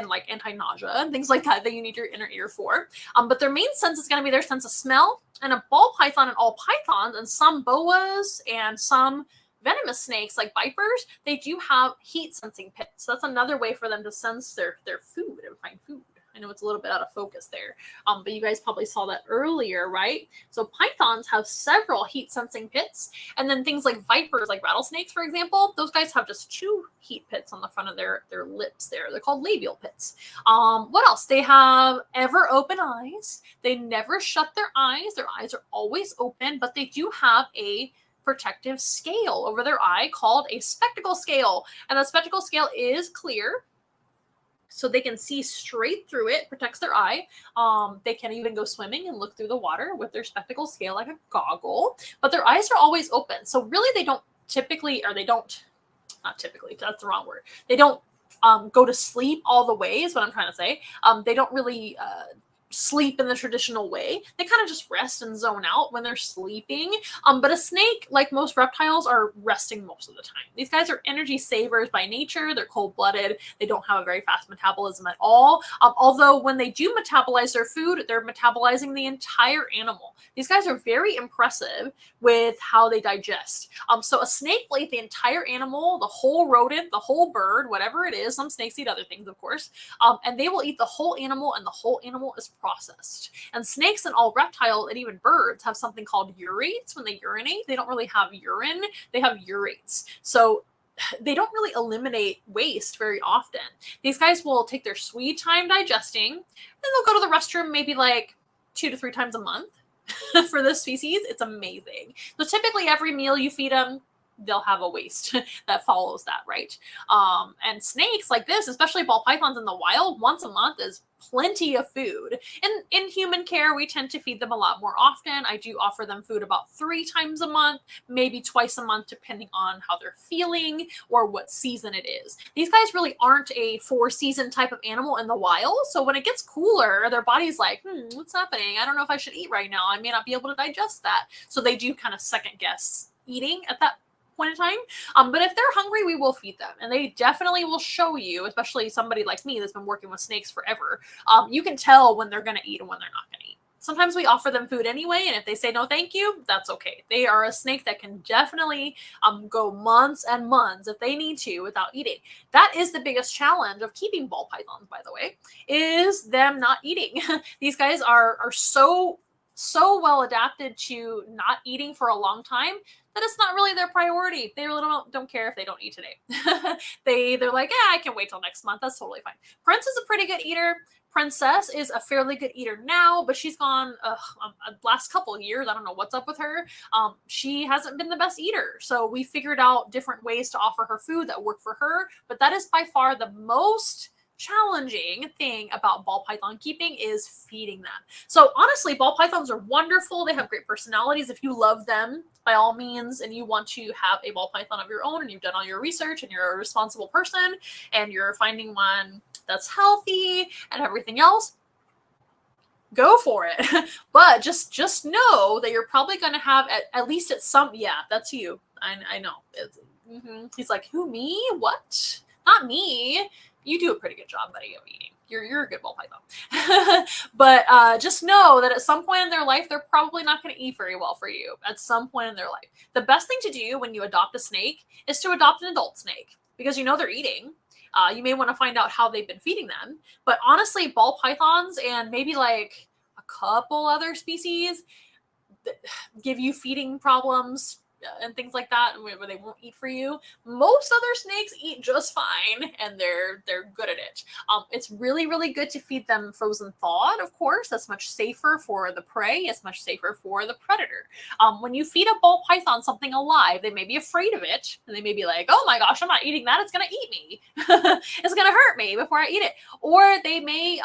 like anti-nausea and things like that you need your inner ear for. But their main sense is going to be their sense of smell. And a ball python and all pythons and some boas and some venomous snakes like vipers, they do have heat sensing pits. So that's another way for them to sense their food and find food. I know it's a little bit out of focus there, but you guys probably saw that earlier, right? So pythons have several heat sensing pits, and then things like vipers, like rattlesnakes, for example, those guys have just 2 heat pits on the front of their lips there. They're called labial pits. What else? They have ever open eyes. They never shut their eyes. Their eyes are always open, but they do have a protective scale over their eye called a spectacle scale. And the spectacle scale is clear, so they can see straight through it, protects their eye. They can even go swimming and look through the water with their spectacle scale like a goggle, but their eyes are always open. So really they don't typically, or they don't, not typically, that's the wrong word. They don't go to sleep all the way is what I'm trying to say. They don't really sleep in the traditional way. They kind of just rest and zone out when they're sleeping. But a snake, like most reptiles, are resting most of the time. These guys are energy savers by nature. They're cold-blooded. They don't have a very fast metabolism at all. Although when they do metabolize their food, they're metabolizing the entire animal. These guys are very impressive with how they digest. So a snake will eat the entire animal, the whole rodent, the whole bird, whatever it is. Some snakes eat other things, of course. And they will eat the whole animal, and the whole animal is processed. And snakes and all reptiles and even birds have something called urates. When they urinate, they don't really have urine, they have urates. So they don't really eliminate waste very often. These guys will take their sweet time digesting, and they'll go to the restroom maybe like 2 to 3 times a month. For this species, it's amazing. So typically every meal you feed them, they'll have a waste that follows that, right? And snakes like this, especially ball pythons in the wild, once a month is plenty of food. In human care, we tend to feed them a lot more often. I do offer them food about 3 times a month, maybe twice a month, depending on how they're feeling or what season it is. These guys really aren't a 4-season type of animal in the wild. So when it gets cooler, their body's like, what's happening? I don't know if I should eat right now. I may not be able to digest that. So they do kind of second guess eating at that point in time. But if they're hungry, we will feed them, and they definitely will show you, especially somebody like me that's been working with snakes forever. You can tell when they're going to eat and when they're not going to eat. Sometimes we offer them food anyway, and if they say no thank you, that's okay. They are a snake that can definitely go months and months if they need to without eating. That is the biggest challenge of keeping ball pythons, by the way, is them not eating. These guys are so well adapted to not eating for a long time that it's not really their priority. They really don't care if they don't eat today. They're like, I can wait till next month. That's totally fine. Prince is a pretty good eater. Princess is a fairly good eater now, but she's gone last couple of years. I don't know what's up with her. She hasn't been the best eater. So we figured out different ways to offer her food that work for her. But that is by far the most challenging thing about ball python keeping is feeding them. So honestly, ball pythons are wonderful. They have great personalities. If you love them, by all means, and you want to have a ball python of your own, and you've done all your research, and you're a responsible person, and you're finding one that's healthy and everything else, go for it. But just know that you're probably going to have at least at some, that's you. I know. He's like, who, me? What? Not me. You do a pretty good job, buddy, of eating. You're a good ball python. But just know that at some point in their life, they're probably not going to eat very well for you at some point in their life. The best thing to do when you adopt a snake is to adopt an adult snake, because you know they're eating. You may want to find out how they've been feeding them. But honestly, ball pythons and maybe like a couple other species that give you feeding problems and things like that, where they won't eat for you. Most other snakes eat just fine, and they're good at it. It's really, really good to feed them frozen thawed, of course. That's much safer for the prey. It's much safer for the predator. When you feed a ball python something alive, they may be afraid of it, and they may be like, oh my gosh, I'm not eating that. It's going to eat me. It's going to hurt me before I eat it. Or they may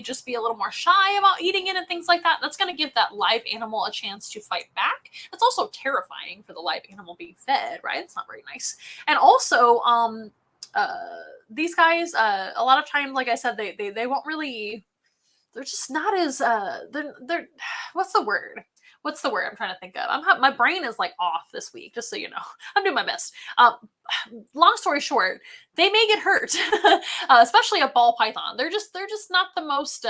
just be a little more shy about eating it and things like that. That's going to give that live animal a chance to fight back. That's also terrifying for the live animal being fed, right? It's not very nice. And also, these guys, a lot of times, like I said, they won't really, they're just not as, they're what's the word? What's the word I'm trying to think of? My brain is like off this week, just so you know. I'm doing my best. Long story short, they may get hurt, especially a ball python. They're just not the most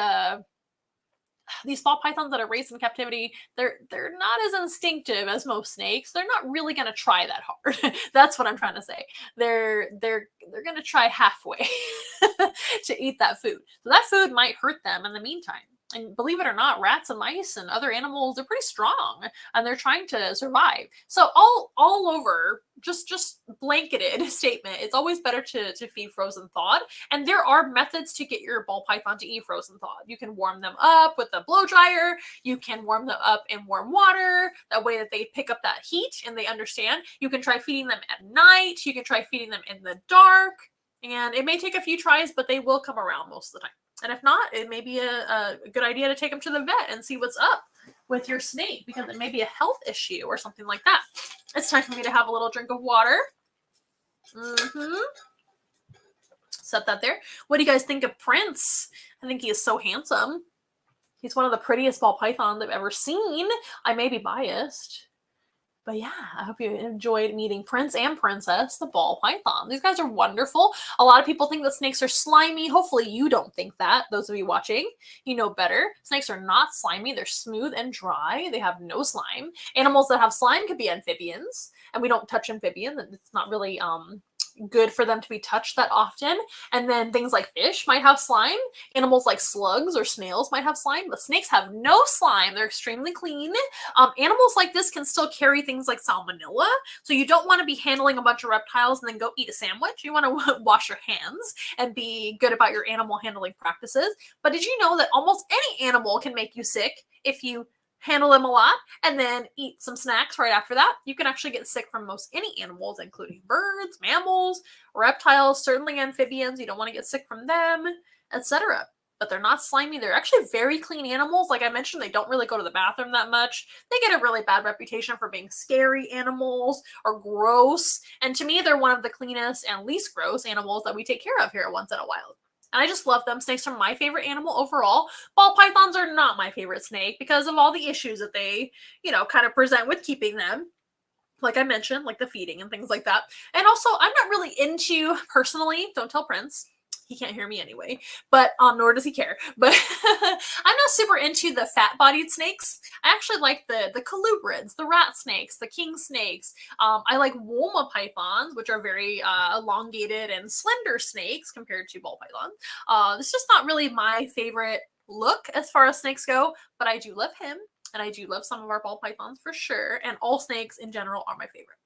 these ball pythons that are raised in captivity, they're not as instinctive as most snakes. They're not really going to try that hard. That's what I'm trying to say. They're going to try halfway to eat that food. So that food might hurt them in the meantime. And believe it or not, rats and mice and other animals, they're pretty strong and they're trying to survive. So all over, just blanketed statement, it's always better to feed frozen thawed. And there are methods to get your ball python to eat frozen thawed. You can warm them up with a blow dryer. You can warm them up in warm water. That way that they pick up that heat and they understand. You can try feeding them at night. You can try feeding them in the dark. And it may take a few tries, but they will come around most of the time. And if not, it may be a good idea to take them to the vet and see what's up with your snake, because it may be a health issue or something like that. It's time for me to have a little drink of water. Set that there. What do you guys think of Prince? I think he is so handsome. He's one of the prettiest ball pythons I've ever seen. I may be biased. But yeah, I hope you enjoyed meeting Prince and Princess, the ball python. These guys are wonderful. A lot of people think that snakes are slimy. Hopefully you don't think that. Those of you watching, you know better. Snakes are not slimy. They're smooth and dry. They have no slime. Animals that have slime could be amphibians. And we don't touch amphibians. It's not really good for them to be touched that often. And then things like fish might have slime. Animals like slugs or snails might have slime, but snakes have no slime. They're extremely clean. Animals like this can still carry things like salmonella. So you don't want to be handling a bunch of reptiles and then go eat a sandwich. You want to wash your hands and be good about your animal handling practices. But did you know that almost any animal can make you sick if you handle them a lot, and then eat some snacks right after that? You can actually get sick from most any animals, including birds, mammals, reptiles, certainly amphibians. You don't want to get sick from them, etc. But they're not slimy. They're actually very clean animals. Like I mentioned, they don't really go to the bathroom that much. They get a really bad reputation for being scary animals or gross. And to me, they're one of the cleanest and least gross animals that we take care of here at Once in a Wild. And I just love them. Snakes are my favorite animal overall. Ball pythons are not my favorite snake because of all the issues that they, kind of present with keeping them. Like I mentioned, like the feeding and things like that. And also, I'm not really into, personally, don't tell Prince. He can't hear me anyway, but nor does he care. But I'm not super into the fat-bodied snakes. I actually like the colubrids, the rat snakes, the king snakes. I like Woma pythons, which are very elongated and slender snakes compared to ball pythons. It's just not really my favorite look as far as snakes go, but I do love him, and I do love some of our ball pythons for sure, and all snakes in general are my favorite.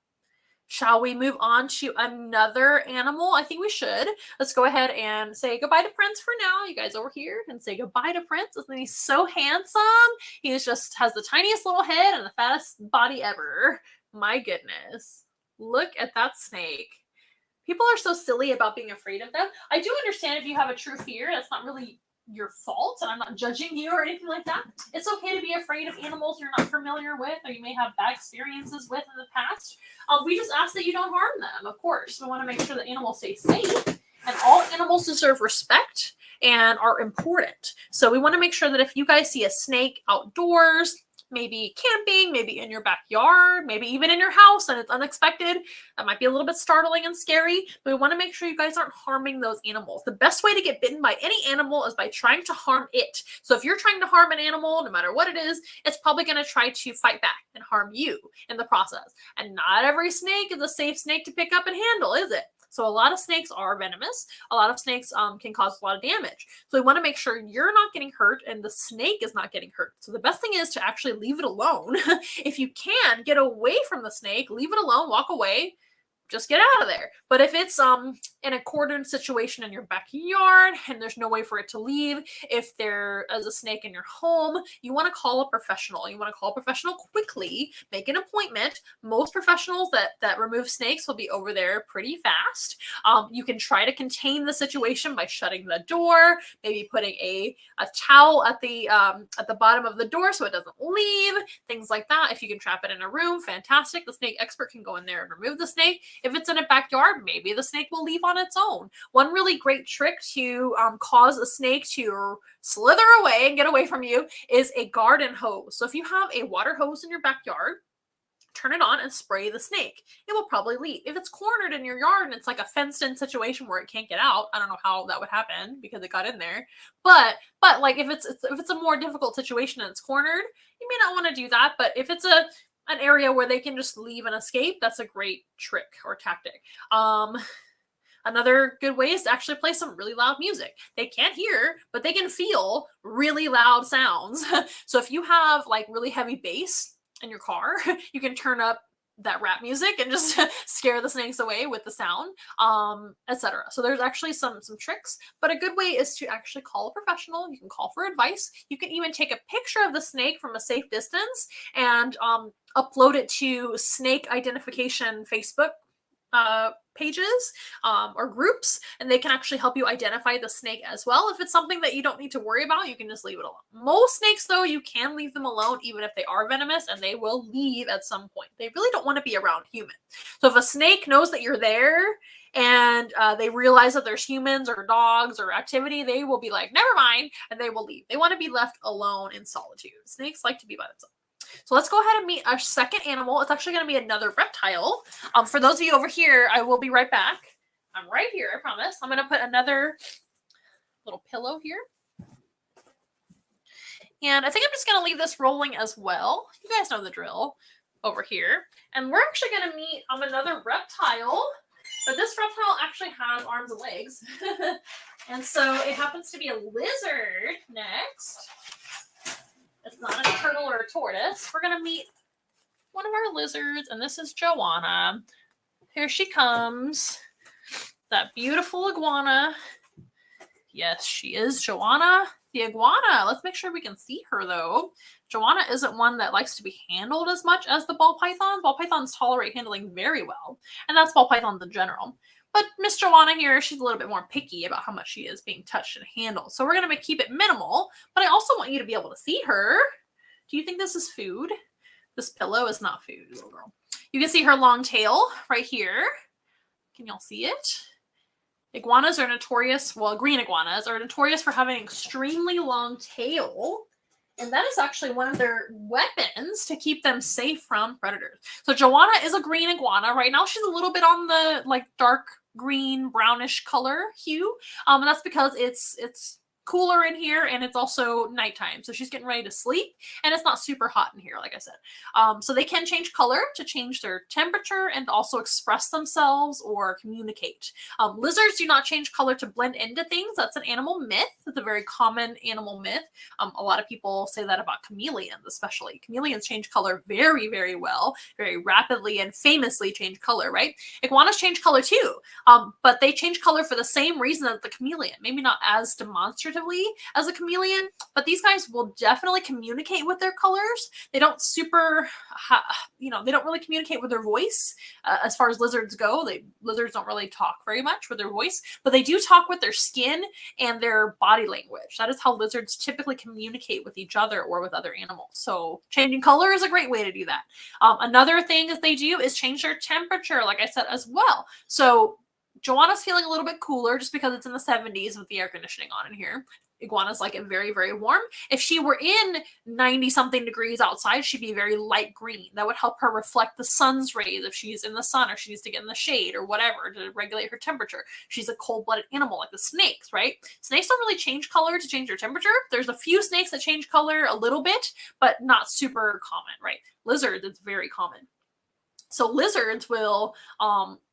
Shall we move on to another animal? I think we should. Let's go ahead and say goodbye to Prince for now. You guys over here can say goodbye to Prince. Isn't he so handsome? He just has the tiniest little head and the fattest body ever. My goodness. Look at that snake. People are so silly about being afraid of them. I do understand if you have a true fear. That's not really your fault, and I'm not judging you or anything like that. It's okay to be afraid of animals you're not familiar with or you may have bad experiences with in the past. We just ask that you don't harm them, of course. We want to make sure that animals stay safe, and all animals deserve respect and are important. So we want to make sure that if you guys see a snake outdoors, maybe camping, maybe in your backyard, maybe even in your house and it's unexpected, that might be a little bit startling and scary, but we want to make sure you guys aren't harming those animals. The best way to get bitten by any animal is by trying to harm it. So if you're trying to harm an animal, no matter what it is, it's probably going to try to fight back and harm you in the process. And not every snake is a safe snake to pick up and handle, is it? So a lot of snakes are venomous. A lot of snakes can cause a lot of damage. So we want to make sure you're not getting hurt and the snake is not getting hurt. So the best thing is to actually leave it alone. If you can, get away from the snake, leave it alone, walk away. Just get out of there. But if it's in a cordoned situation in your backyard and there's no way for it to leave, if there is a snake in your home, you want to call a professional. You want to call a professional quickly, make an appointment. Most professionals that remove snakes will be over there pretty fast. You can try to contain the situation by shutting the door, maybe putting a towel at the bottom of the door so it doesn't leave, things like that. If you can trap it in a room, fantastic. The snake expert can go in there and remove the snake. If it's in a backyard, maybe the snake will leave on its own. One really great trick to cause a snake to slither away and get away from you is a garden hose. So if you have a water hose in your backyard, turn it on and spray the snake. It will probably leave. If it's cornered in your yard and it's like a fenced-in situation where it can't get out, I don't know how that would happen because it got in there. But like if it's a more difficult situation and it's cornered, you may not want to do that. But if it's an area where they can just leave and escape, that's a great trick or tactic. Another good way is to actually play some really loud music. They can't hear, but they can feel really loud sounds. So if you have like really heavy bass in your car, you can turn up that rap music and just scare the snakes away with the sound, etc. So there's actually some tricks, but a good way is to actually call a professional. You can call for advice. You can even take a picture of the snake from a safe distance and upload it to snake identification Facebook pages or groups, and they can actually help you identify the snake as well. If it's something that you don't need to worry about, you can just leave it alone. Most snakes, though, you can leave them alone even if they are venomous, and they will leave at some point. They really don't want to be around humans. So if a snake knows that you're there and they realize that there's humans or dogs or activity, they will be like, never mind, and they will leave. They want to be left alone in solitude. Snakes like to be by themselves. So let's go ahead and meet our second animal. It's actually going to be another reptile. For those of you over here, I will be right back. I'm right here, I promise. I'm going to put another little pillow here. And I think I'm just going to leave this rolling as well. You guys know the drill over here. And we're actually going to meet another reptile. But this reptile actually has arms and legs. And so it happens to be a lizard next. It's not a turtle or a tortoise. We're going to meet one of our lizards, and this is Joanna. Here she comes. That beautiful iguana. Yes, she is Joanna the iguana. Let's make sure we can see her, though. Joanna isn't one that likes to be handled as much as the ball python. Ball pythons tolerate handling very well, and that's ball pythons in general. But Miss Joanna here, she's a little bit more picky about how much she is being touched and handled. So we're going to keep it minimal, but I also want you to be able to see her. Do you think this is food? This pillow is not food, little girl. You can see her long tail right here. Can y'all see it? Iguanas are notorious, well, green iguanas are notorious for having an extremely long tail. And that is actually one of their weapons to keep them safe from predators. So Joanna is a green iguana. Right now she's a little bit on the like dark green brownish color hue. And that's because it's cooler in here and it's also nighttime. So she's getting ready to sleep and it's not super hot in here, like I said. So they can change color to change their temperature and also express themselves or communicate. Lizards do not change color to blend into things. That's an animal myth. It's a very common animal myth. A lot of people say that about chameleons, especially. Chameleons change color very, very well, very rapidly and famously change color, right? Iguanas change color too, but they change color for the same reason as the chameleon. Maybe not as demonstratively as a chameleon, but these guys will definitely communicate with their colors. They don't they don't really communicate with their voice as far as lizards go. Lizards don't really talk very much with their voice, but they do talk with their skin and their body language. That is how lizards typically communicate with each other or with other animals. So changing color is a great way to do that. Another thing that they do is change their temperature, like I said, as well. So Joanna's feeling a little bit cooler just because it's in the 70s with the air conditioning on in here. Iguanas like it very, very warm. If she were in 90-something degrees outside, she'd be very light green. That would help her reflect the sun's rays if she's in the sun or she needs to get in the shade or whatever to regulate her temperature. She's a cold-blooded animal like the snakes, right? Snakes don't really change color to change their temperature. There's a few snakes that change color a little bit, but not super common, right? Lizards, it's very common. So lizards will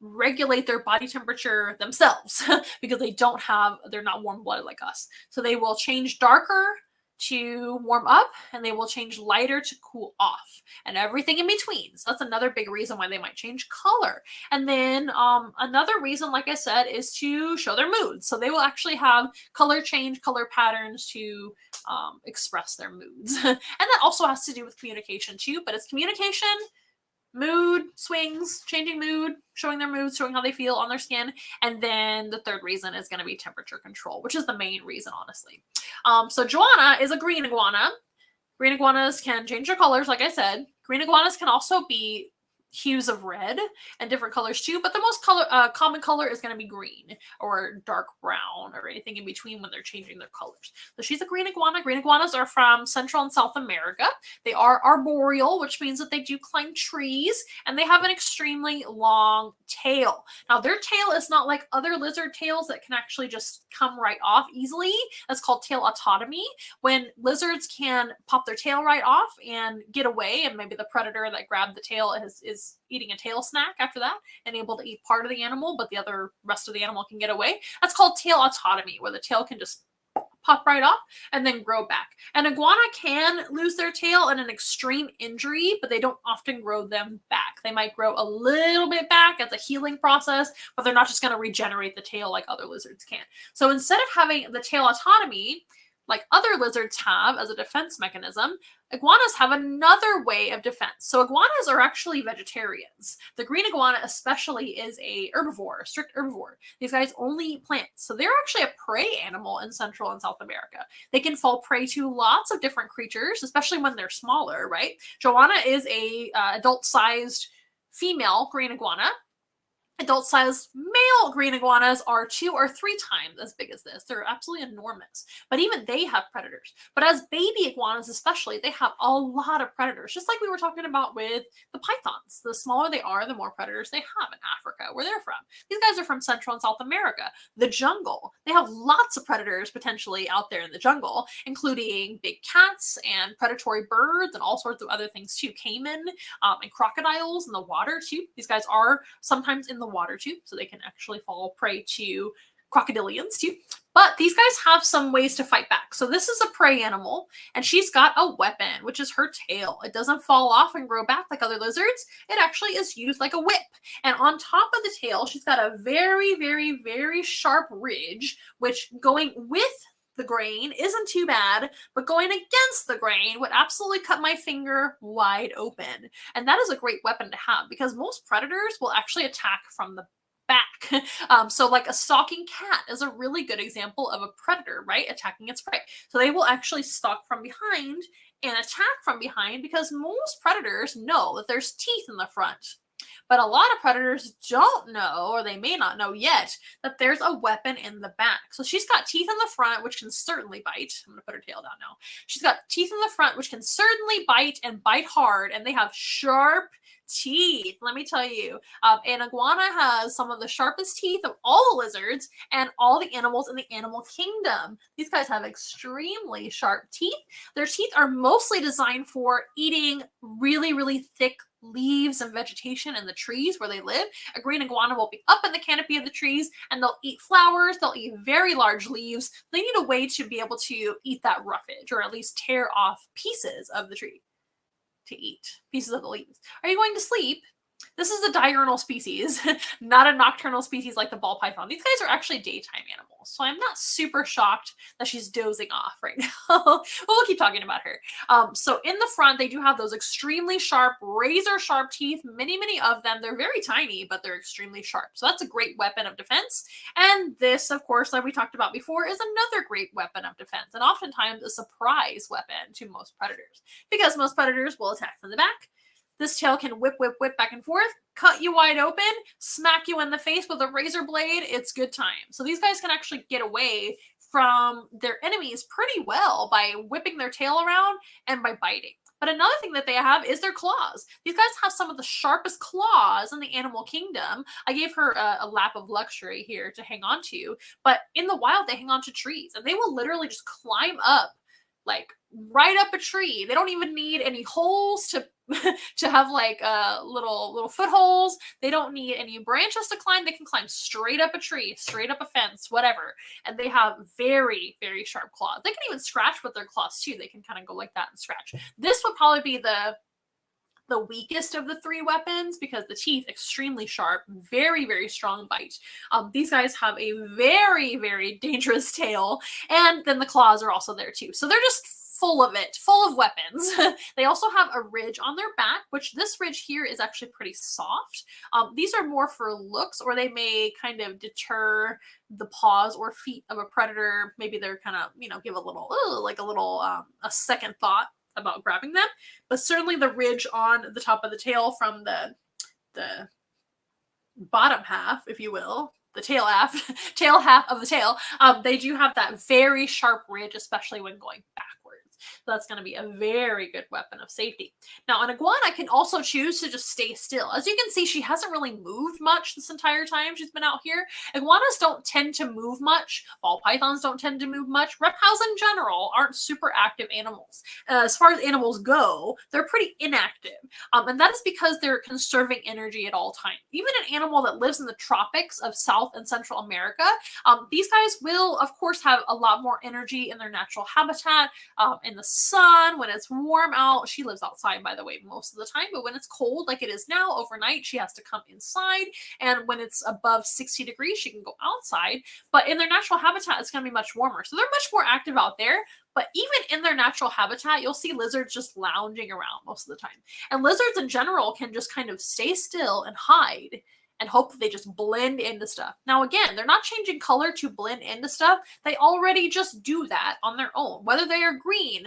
regulate their body temperature themselves because they're not warm-blooded like us. So they will change darker to warm up and they will change lighter to cool off and everything in between. So that's another big reason why they might change color. And then another reason, like I said, is to show their mood. So they will actually have color change, color patterns to express their moods. And that also has to do with communication too, but it's communication, mood swings, changing mood, showing their moods, showing how they feel on their skin. And then the third reason is going to be temperature control, which is the main reason, honestly. So Joanna is a green iguana. Green iguanas can change their colors, like I said. Green iguanas can also be hues of red and different colors too, but the most common color is going to be green or dark brown or anything in between when they're changing their colors. So she's a green iguana. Green iguanas are from Central and South America. They are arboreal, which means that they do climb trees, and they have an extremely long tail. Now, their tail is not like other lizard tails that can actually just come right off easily. That's called tail autotomy, when lizards can pop their tail right off and get away, and maybe the predator that grabbed the tail is eating a tail snack after that and able to eat part of the animal, but the other rest of the animal can get away. That's called tail autotomy, where the tail can just pop right off and then grow back. An iguana can lose their tail in an extreme injury, but they don't often grow them back. They might grow a little bit back as a healing process, but they're not just going to regenerate the tail like other lizards can. So instead of having the tail autotomy, like other lizards have as a defense mechanism, iguanas have another way of defense. So iguanas are actually vegetarians. The green iguana especially is a herbivore, a strict herbivore. These guys only eat plants. So they're actually a prey animal in Central and South America. They can fall prey to lots of different creatures, especially when they're smaller, right? Joanna is a adult-sized female green iguana. Adult-sized male green iguanas are 2 or 3 times as big as this. They're absolutely enormous. But even they have predators. But as baby iguanas especially, they have a lot of predators. Just like we were talking about with the pythons. The smaller they are, the more predators they have in Africa, where they're from. These guys are from Central and South America. The jungle. They have lots of predators potentially out there in the jungle, including big cats and predatory birds and all sorts of other things too. Caiman and crocodiles in the water too. These guys are sometimes in the water too, so they can actually fall prey to crocodilians too. But these guys have some ways to fight back. So this is a prey animal, and she's got a weapon, which is her tail. It doesn't fall off and grow back like other lizards. It actually is used like a whip. And on top of the tail, she's got a very, very, very sharp ridge, which going with the grain isn't too bad, but going against the grain would absolutely cut my finger wide open. And that is a great weapon to have, because most predators will actually attack from the back. So like a stalking cat is a really good example of a predator, right? Attacking its prey. So they will actually stalk from behind and attack from behind, because most predators know that there's teeth in the front. But a lot of predators don't know, or they may not know yet, that there's a weapon in the back. So she's got teeth in the front, which can certainly bite. I'm going to put her tail down now. She's got teeth in the front, which can certainly bite and bite hard, and they have sharp teeth. Let me tell you, an iguana has some of the sharpest teeth of all the lizards and all the animals in the animal kingdom. These guys have extremely sharp teeth. Their teeth are mostly designed for eating really, really thick leaves and vegetation in the trees where they live. A green iguana will be up in the canopy of the trees, and they'll eat flowers. They'll eat very large leaves. They need a way to be able to eat that roughage, or at least tear off pieces of the tree to eat, pieces of the leaves. Are you going to sleep? This is a diurnal species, not a nocturnal species like the ball python. These guys are actually daytime animals, so I'm not super shocked that she's dozing off right now. But we'll keep talking about her. So in the front, they do have those extremely sharp, razor sharp teeth, many, many of them. They're very tiny, but they're extremely sharp. So that's a great weapon of defense. And this, of course, like we talked about before, is another great weapon of defense, and oftentimes a surprise weapon to most predators, because most predators will attack from the back. This tail can whip, whip, whip back and forth, cut you wide open, smack you in the face with a razor blade. It's good time. So these guys can actually get away from their enemies pretty well by whipping their tail around and by biting. But another thing that they have is their claws. These guys have some of the sharpest claws in the animal kingdom. I gave her a lap of luxury here to hang on to, but in the wild, they hang on to trees, and they will literally just climb up, like right up a tree. They don't even need any holes to to have like little footholds. They don't need any branches to climb. They can climb straight up a tree, straight up a fence, whatever. And they have very, very sharp claws. They can even scratch with their claws too. They can kind of go like that and scratch. This would probably be the weakest of the 3 weapons, because the teeth extremely sharp, very, very strong bite. These guys have a very, very dangerous tail, and then the claws are also there too. So they're just full of it, full of weapons. They also have a ridge on their back, which this ridge here is actually pretty soft. These are more for looks, or they may kind of deter the paws or feet of a predator. Maybe they're kind of, give a little, a second thought about grabbing them. But certainly the ridge on the top of the tail from the the bottom half, if you will, the tail half, tail half of the tail, they do have that very sharp ridge, especially when going backwards. So that's going to be a very good weapon of safety. Now, an iguana can also choose to just stay still. As you can see, she hasn't really moved much this entire time she's been out here. Iguanas don't tend to move much. Ball pythons don't tend to move much. Reptiles in general aren't super active animals. As far as animals go, they're pretty inactive. And that is because they're conserving energy at all times. Even an animal that lives in the tropics of South and Central America, these guys will, of course, have a lot more energy in their natural habitat, in the sun, when it's warm out. She lives outside, by the way, most of the time, but when it's cold, like it is now, overnight, she has to come inside, and when it's above 60 degrees, she can go outside, but in their natural habitat, it's going to be much warmer, so they're much more active out there. But even in their natural habitat, you'll see lizards just lounging around most of the time. And lizards in general can just kind of stay still and hide and hope that they just blend into stuff. Now, again, they're not changing color to blend into stuff. They already just do that on their own. Whether they are green,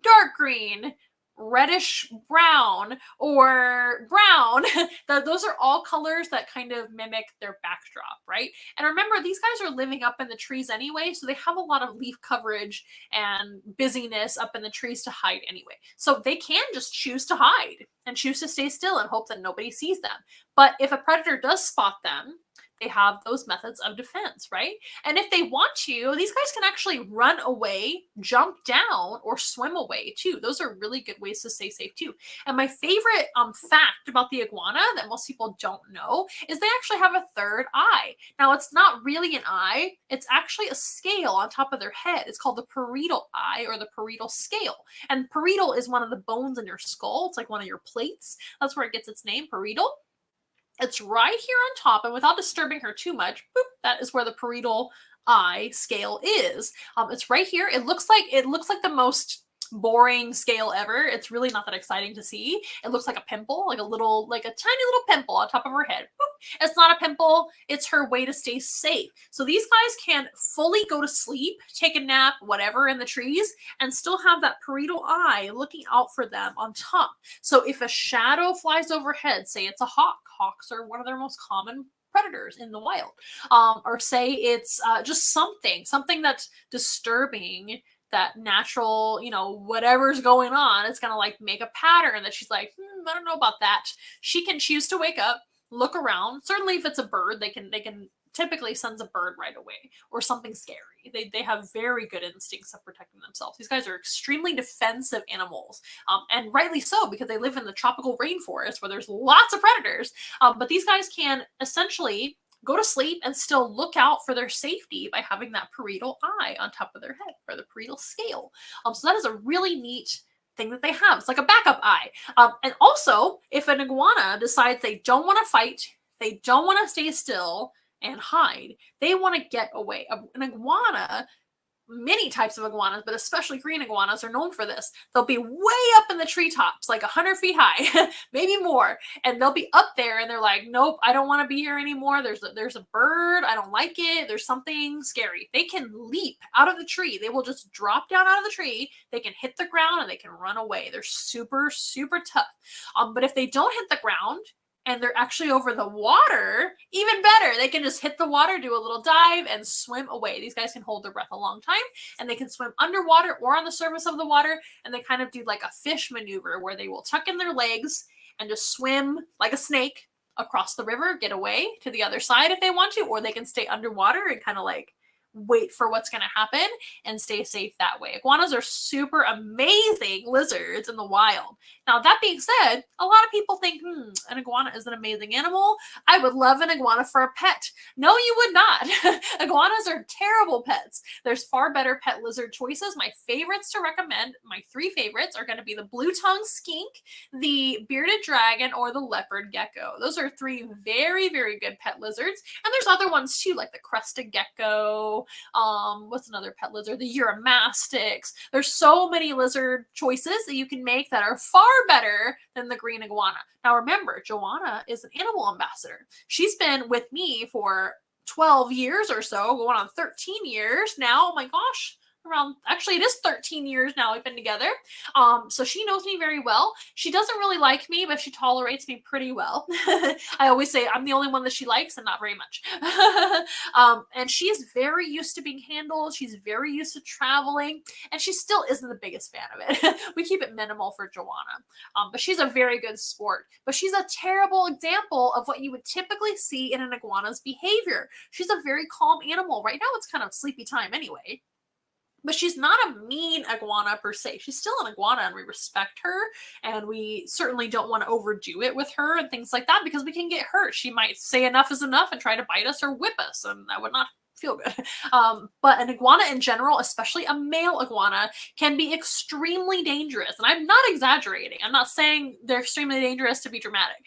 dark green, reddish brown, or brown, those are all colors that kind of mimic their backdrop, right? And remember, these guys are living up in the trees anyway, so they have a lot of leaf coverage and busyness up in the trees to hide anyway. So they can just choose to hide and choose to stay still and hope that nobody sees them. But if a predator does spot them, they have those methods of defense, right? And if they want to, these guys can actually run away, jump down, or swim away too. Those are really good ways to stay safe too. And my favorite fact about the iguana that most people don't know is they actually have a third eye. Now, it's not really an eye. It's actually a scale on top of their head. It's called the parietal eye, or the parietal scale. And parietal is one of the bones in your skull. It's like one of your plates. That's where it gets its name, parietal. It's right here on top, and without disturbing her too much, boop, that is where the parietal eye scale is. It's right here. It looks like the most boring scale ever. It's really not that exciting to see. It looks like a pimple, like a tiny little pimple on top of her head. Boop. It's not a pimple. It's her way to stay safe. So these guys can fully go to sleep, take a nap, whatever, in the trees, and still have that parietal eye looking out for them on top. So if a shadow flies overhead, say it's a hawk. Hawks are one of their most common predators in the wild. Or say it's just something that's disturbing that natural, whatever's going on, it's gonna like make a pattern that she's like, I don't know about that. She can choose to wake up, look around. Certainly if it's a bird, they can typically sends a bird right away, or something scary. They have very good instincts of protecting themselves. These guys are extremely defensive animals, and rightly so, because they live in the tropical rainforest where there's lots of predators. But these guys can essentially go to sleep and still look out for their safety by having that parietal eye on top of their head, or the parietal scale. So that is a really neat thing that they have. It's like a backup eye. And also, if an iguana decides they don't want to fight, they don't want to stay still and hide, they want to get away. An iguana, many types of iguanas, but especially green iguanas, are known for this. They'll be way up in the treetops, like 100 feet high, maybe more, and they'll be up there and they're like, nope, I don't want to be here anymore. There's a bird, I don't like it, there's something scary. They can leap out of the tree. They will just drop down out of the tree. They can hit the ground and they can run away. They're super, super tough. But if they don't hit the ground, and they're actually over the water, even better. They can just hit the water, do a little dive, and swim away. These guys can hold their breath a long time, and they can swim underwater or on the surface of the water, and they kind of do like a fish maneuver where they will tuck in their legs and just swim like a snake across the river, get away to the other side if they want to, or they can stay underwater and kind of like wait for what's going to happen and stay safe that way. Iguanas are super amazing lizards in the wild. Now, that being said, a lot of people think, an iguana is an amazing animal. I would love an iguana for a pet. No, you would not. Iguanas are terrible pets. There's far better pet lizard choices. My favorites to recommend, my 3 favorites, are going to be the blue-tongued skink, the bearded dragon, or the leopard gecko. Those are 3 very, very good pet lizards. And there's other ones too, like the crested gecko. What's another pet lizard? The Uromastyx. There's so many lizard choices that you can make that are far better than the green iguana. Now remember, Joanna is an animal ambassador. She's been with me for 12 years or so, going on 13 years now. Oh my gosh, around, actually it is 13 years now we've been together. So she knows me very well. She doesn't really like me, but she tolerates me pretty well. I always say I'm the only one that she likes and not very much. And she is very used to being handled. She's very used to traveling, and she still isn't the biggest fan of it. We keep it minimal for Joanna. But she's a very good sport. But she's a terrible example of what you would typically see in an iguana's behavior. She's a very calm animal. Right now it's kind of sleepy time anyway. But she's not a mean iguana per se. She's still an iguana and we respect her, and we certainly don't want to overdo it with her and things like that because we can get hurt. She might say enough is enough and try to bite us or whip us, and that would not feel good. But an iguana in general, especially a male iguana, can be extremely dangerous. And I'm not exaggerating. I'm not saying they're extremely dangerous to be dramatic.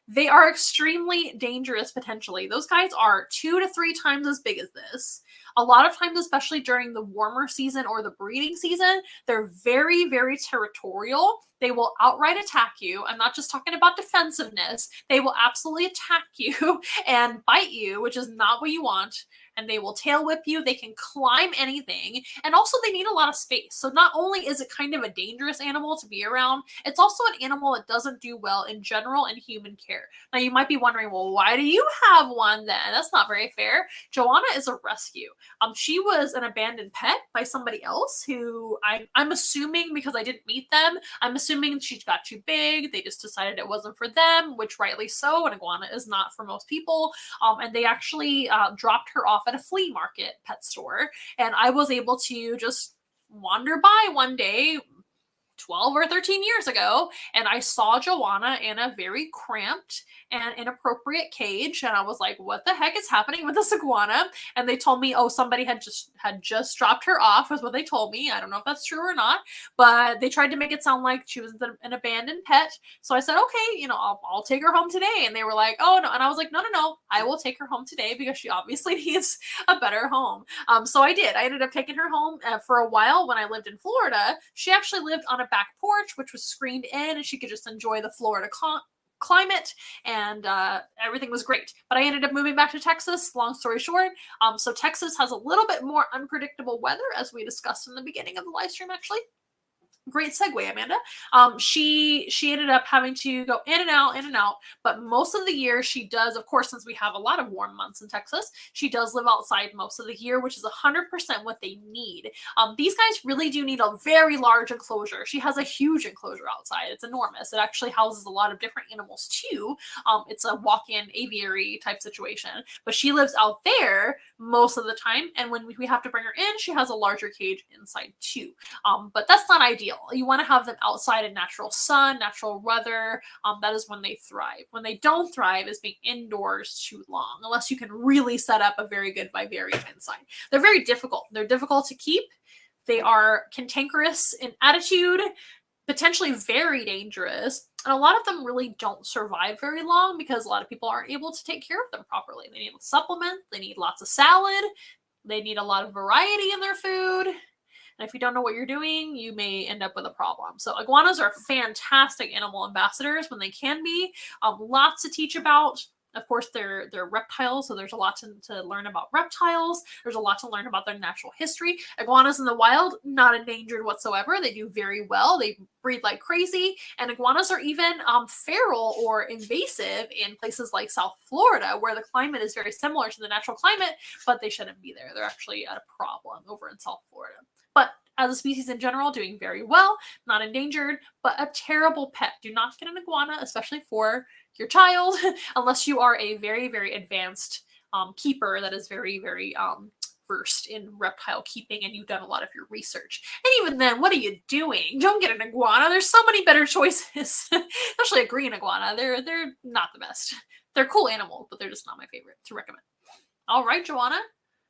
They are extremely dangerous potentially. Those guys are 2 to 3 times as big as this. A lot of times, especially during the warmer season or the breeding season, they're very, very territorial. They will outright attack you. I'm not just talking about defensiveness. They will absolutely attack you and bite you, which is not what you want. And they will tail whip you. They can climb anything. And also they need a lot of space. So not only is it kind of a dangerous animal to be around, it's also an animal that doesn't do well in general in human care. Now you might be wondering, well, why do you have one then? That's not very fair. Joanna is a rescue. She was an abandoned pet by somebody else who I'm assuming, because I didn't meet them, I'm assuming she got too big. They just decided it wasn't for them, which rightly so. An iguana is not for most people. And they actually dropped her off at a flea market pet store. And I was able to just wander by one day 12 or 13 years ago, and I saw Joanna in a very cramped and inappropriate cage, and I was like, what the heck is happening with this iguana? And they told me, oh, somebody had just dropped her off, was what they told me. I don't know if that's true or not, but they tried to make it sound like she was an abandoned pet. So I said, okay, I'll take her home today. And they were like, oh no. And I was like, no, I will take her home today because she obviously needs a better home. So I did. I ended up taking her home for a while. When I lived in Florida, she actually lived on a back porch, which was screened in, and she could just enjoy the Florida climate, and everything was great. But I ended up moving back to Texas, long story short. So Texas has a little bit more unpredictable weather, as we discussed in the beginning of the live stream, actually. Great segue, Amanda. She ended up having to go in and out, but most of the year she does, of course, since we have a lot of warm months in Texas, she does live outside most of the year, which is 100% what they need. These guys really do need a very large enclosure. She has a huge enclosure outside. It's enormous. It actually houses a lot of different animals too. It's a walk-in aviary type situation, but she lives out there most of the time, and when we have to bring her in, she has a larger cage inside too. But that's not ideal. You want to have them outside in natural sun, natural weather. That is when they thrive. When they don't thrive is being indoors too long, unless you can really set up a very good vivarium inside. They're very difficult. They're difficult to keep. They are cantankerous in attitude, potentially very dangerous. And a lot of them really don't survive very long because a lot of people aren't able to take care of them properly. They need supplements. They need lots of salad. They need a lot of variety in their food. And if you don't know what you're doing, you may end up with a problem. So iguanas are fantastic animal ambassadors when they can be. Lots to teach about. Of course, they're reptiles, so there's a lot to learn about reptiles. There's a lot to learn about their natural history. Iguanas in the wild, not endangered whatsoever. They do very well. They breed like crazy. And iguanas are even feral or invasive in places like South Florida, where the climate is very similar to the natural climate, but they shouldn't be there. They're actually at a problem over in South Florida. But as a species in general, doing very well, not endangered, but a terrible pet. Do not get an iguana, especially for your child, unless you are a very, very advanced keeper that is very, very versed in reptile keeping and you've done a lot of your research. And even then, what are you doing? Don't get an iguana. There's so many better choices, especially a green iguana. They're not the best. They're cool animals, but they're just not my favorite to recommend. All right, Joanna.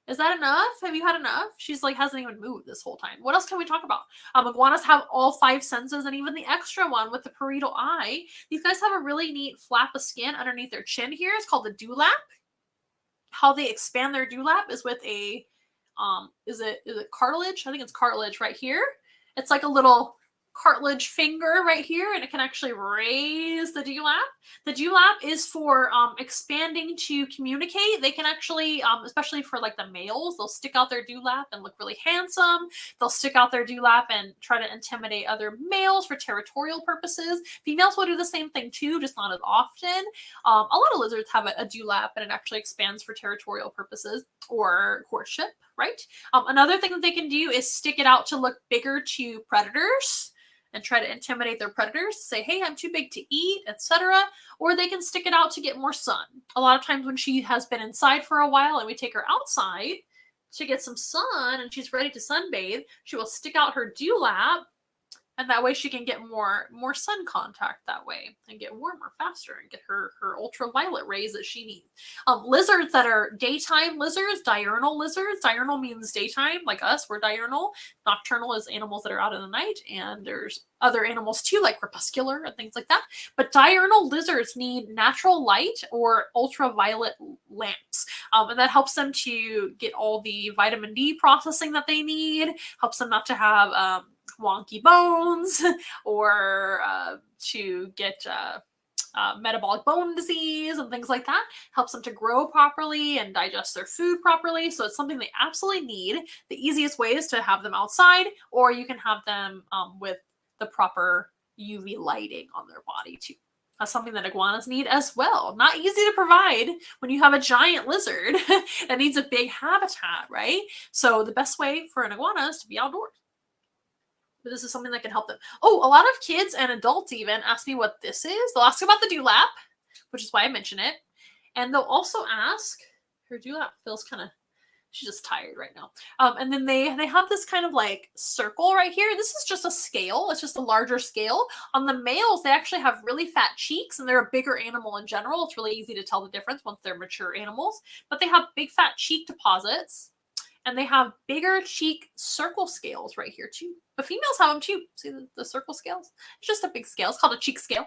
Is that enough? Have you had enough? She's like, hasn't even moved this whole time. What else can we talk about? Iguanas have all 5 senses and even the extra one with the parietal eye. These guys have a really neat flap of skin underneath their chin here. It's called the dewlap. How they expand their dewlap is with a, is it cartilage? I think it's cartilage right here. It's like a little cartilage finger right here, and it can actually raise the dewlap. The dewlap is for expanding to communicate. They can actually, especially for like the males, they'll stick out their dewlap and look really handsome. They'll stick out their dewlap and try to intimidate other males for territorial purposes. Females will do the same thing too, just not as often. A lot of lizards have a dewlap, and it actually expands for territorial purposes or courtship, right? Another thing that they can do is stick it out to look bigger to predators and try to intimidate their predators, say, hey, I'm too big to eat, etc. Or they can stick it out to get more sun. A lot of times when she has been inside for a while and we take her outside to get some sun and she's ready to sunbathe, she will stick out her dewlap, and that way she can get more sun contact that way and get warmer faster and get her ultraviolet rays that she needs. Lizards that are daytime lizards, diurnal lizards. Diurnal means daytime, like us, we're diurnal. Nocturnal is animals that are out in the night, and there's other animals too, like crepuscular and things like that. But diurnal lizards need natural light or ultraviolet lamps. And that helps them to get all the vitamin D processing that they need, helps them not to have wonky bones or to get metabolic bone disease and things like that. Helps them to grow properly and digest their food properly. So it's something they absolutely need. The easiest way is to have them outside, or you can have them with the proper UV lighting on their body too. That's something that iguanas need as well. Not easy to provide when you have a giant lizard that needs a big habitat, right? So the best way for an iguana is to be outdoors. But this is something that can help them. Oh, a lot of kids and adults even ask me what this is. They'll ask about the dewlap, which is why I mention it. And they'll also ask, her dewlap feels kind of, she's just tired right now. And then they have this kind of like circle right here. This is just a scale. It's just a larger scale. On the males, they actually have really fat cheeks, and they're a bigger animal in general. It's really easy to tell the difference once they're mature animals. But they have big fat cheek deposits. And they have bigger cheek circle scales right here too. But females have them too. See the circle scales? It's just a big scale. It's called a cheek scale.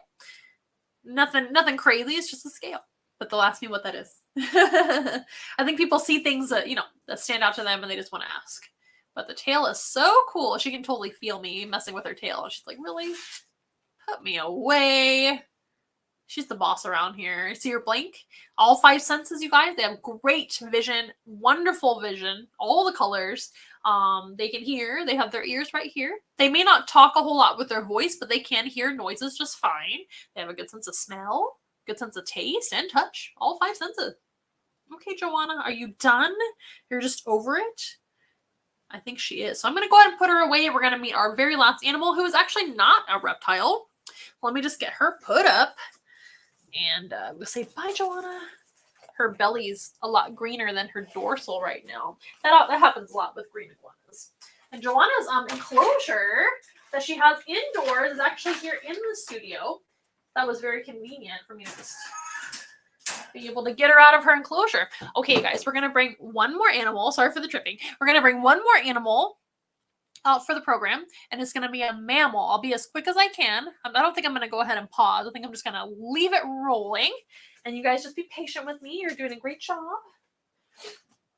Nothing crazy. It's just a scale. But they'll ask me what that is. I think people see things that, that stand out to them and they just want to ask. But the tail is so cool. She can totally feel me messing with her tail. And she's like, really? Put me away. She's the boss around here. See her blink? All 5 senses, you guys. They have great vision, wonderful vision, all the colors. They can hear. They have their ears right here. They may not talk a whole lot with their voice, but they can hear noises just fine. They have a good sense of smell, good sense of taste, and touch. All 5 senses. Okay, Joanna, are you done? You're just over it? I think she is. So I'm going to go ahead and put her away. We're going to meet our very last animal, who is actually not a reptile. Let me just get her put up. And we'll say, bye, Joanna. Her belly's a lot greener than her dorsal right now. That happens a lot with green iguanas. And Joanna's enclosure that she has indoors is actually here in the studio. That was very convenient for me to just be able to get her out of her enclosure. Okay, guys, we're going to bring one more animal. Sorry for the tripping. We're going to bring one more animal out for the program, and it's going to be a mammal. I'll be as quick as I can. I don't think I'm going to go ahead and pause. I think I'm just going to leave it rolling, and you guys just be patient with me. You're doing a great job.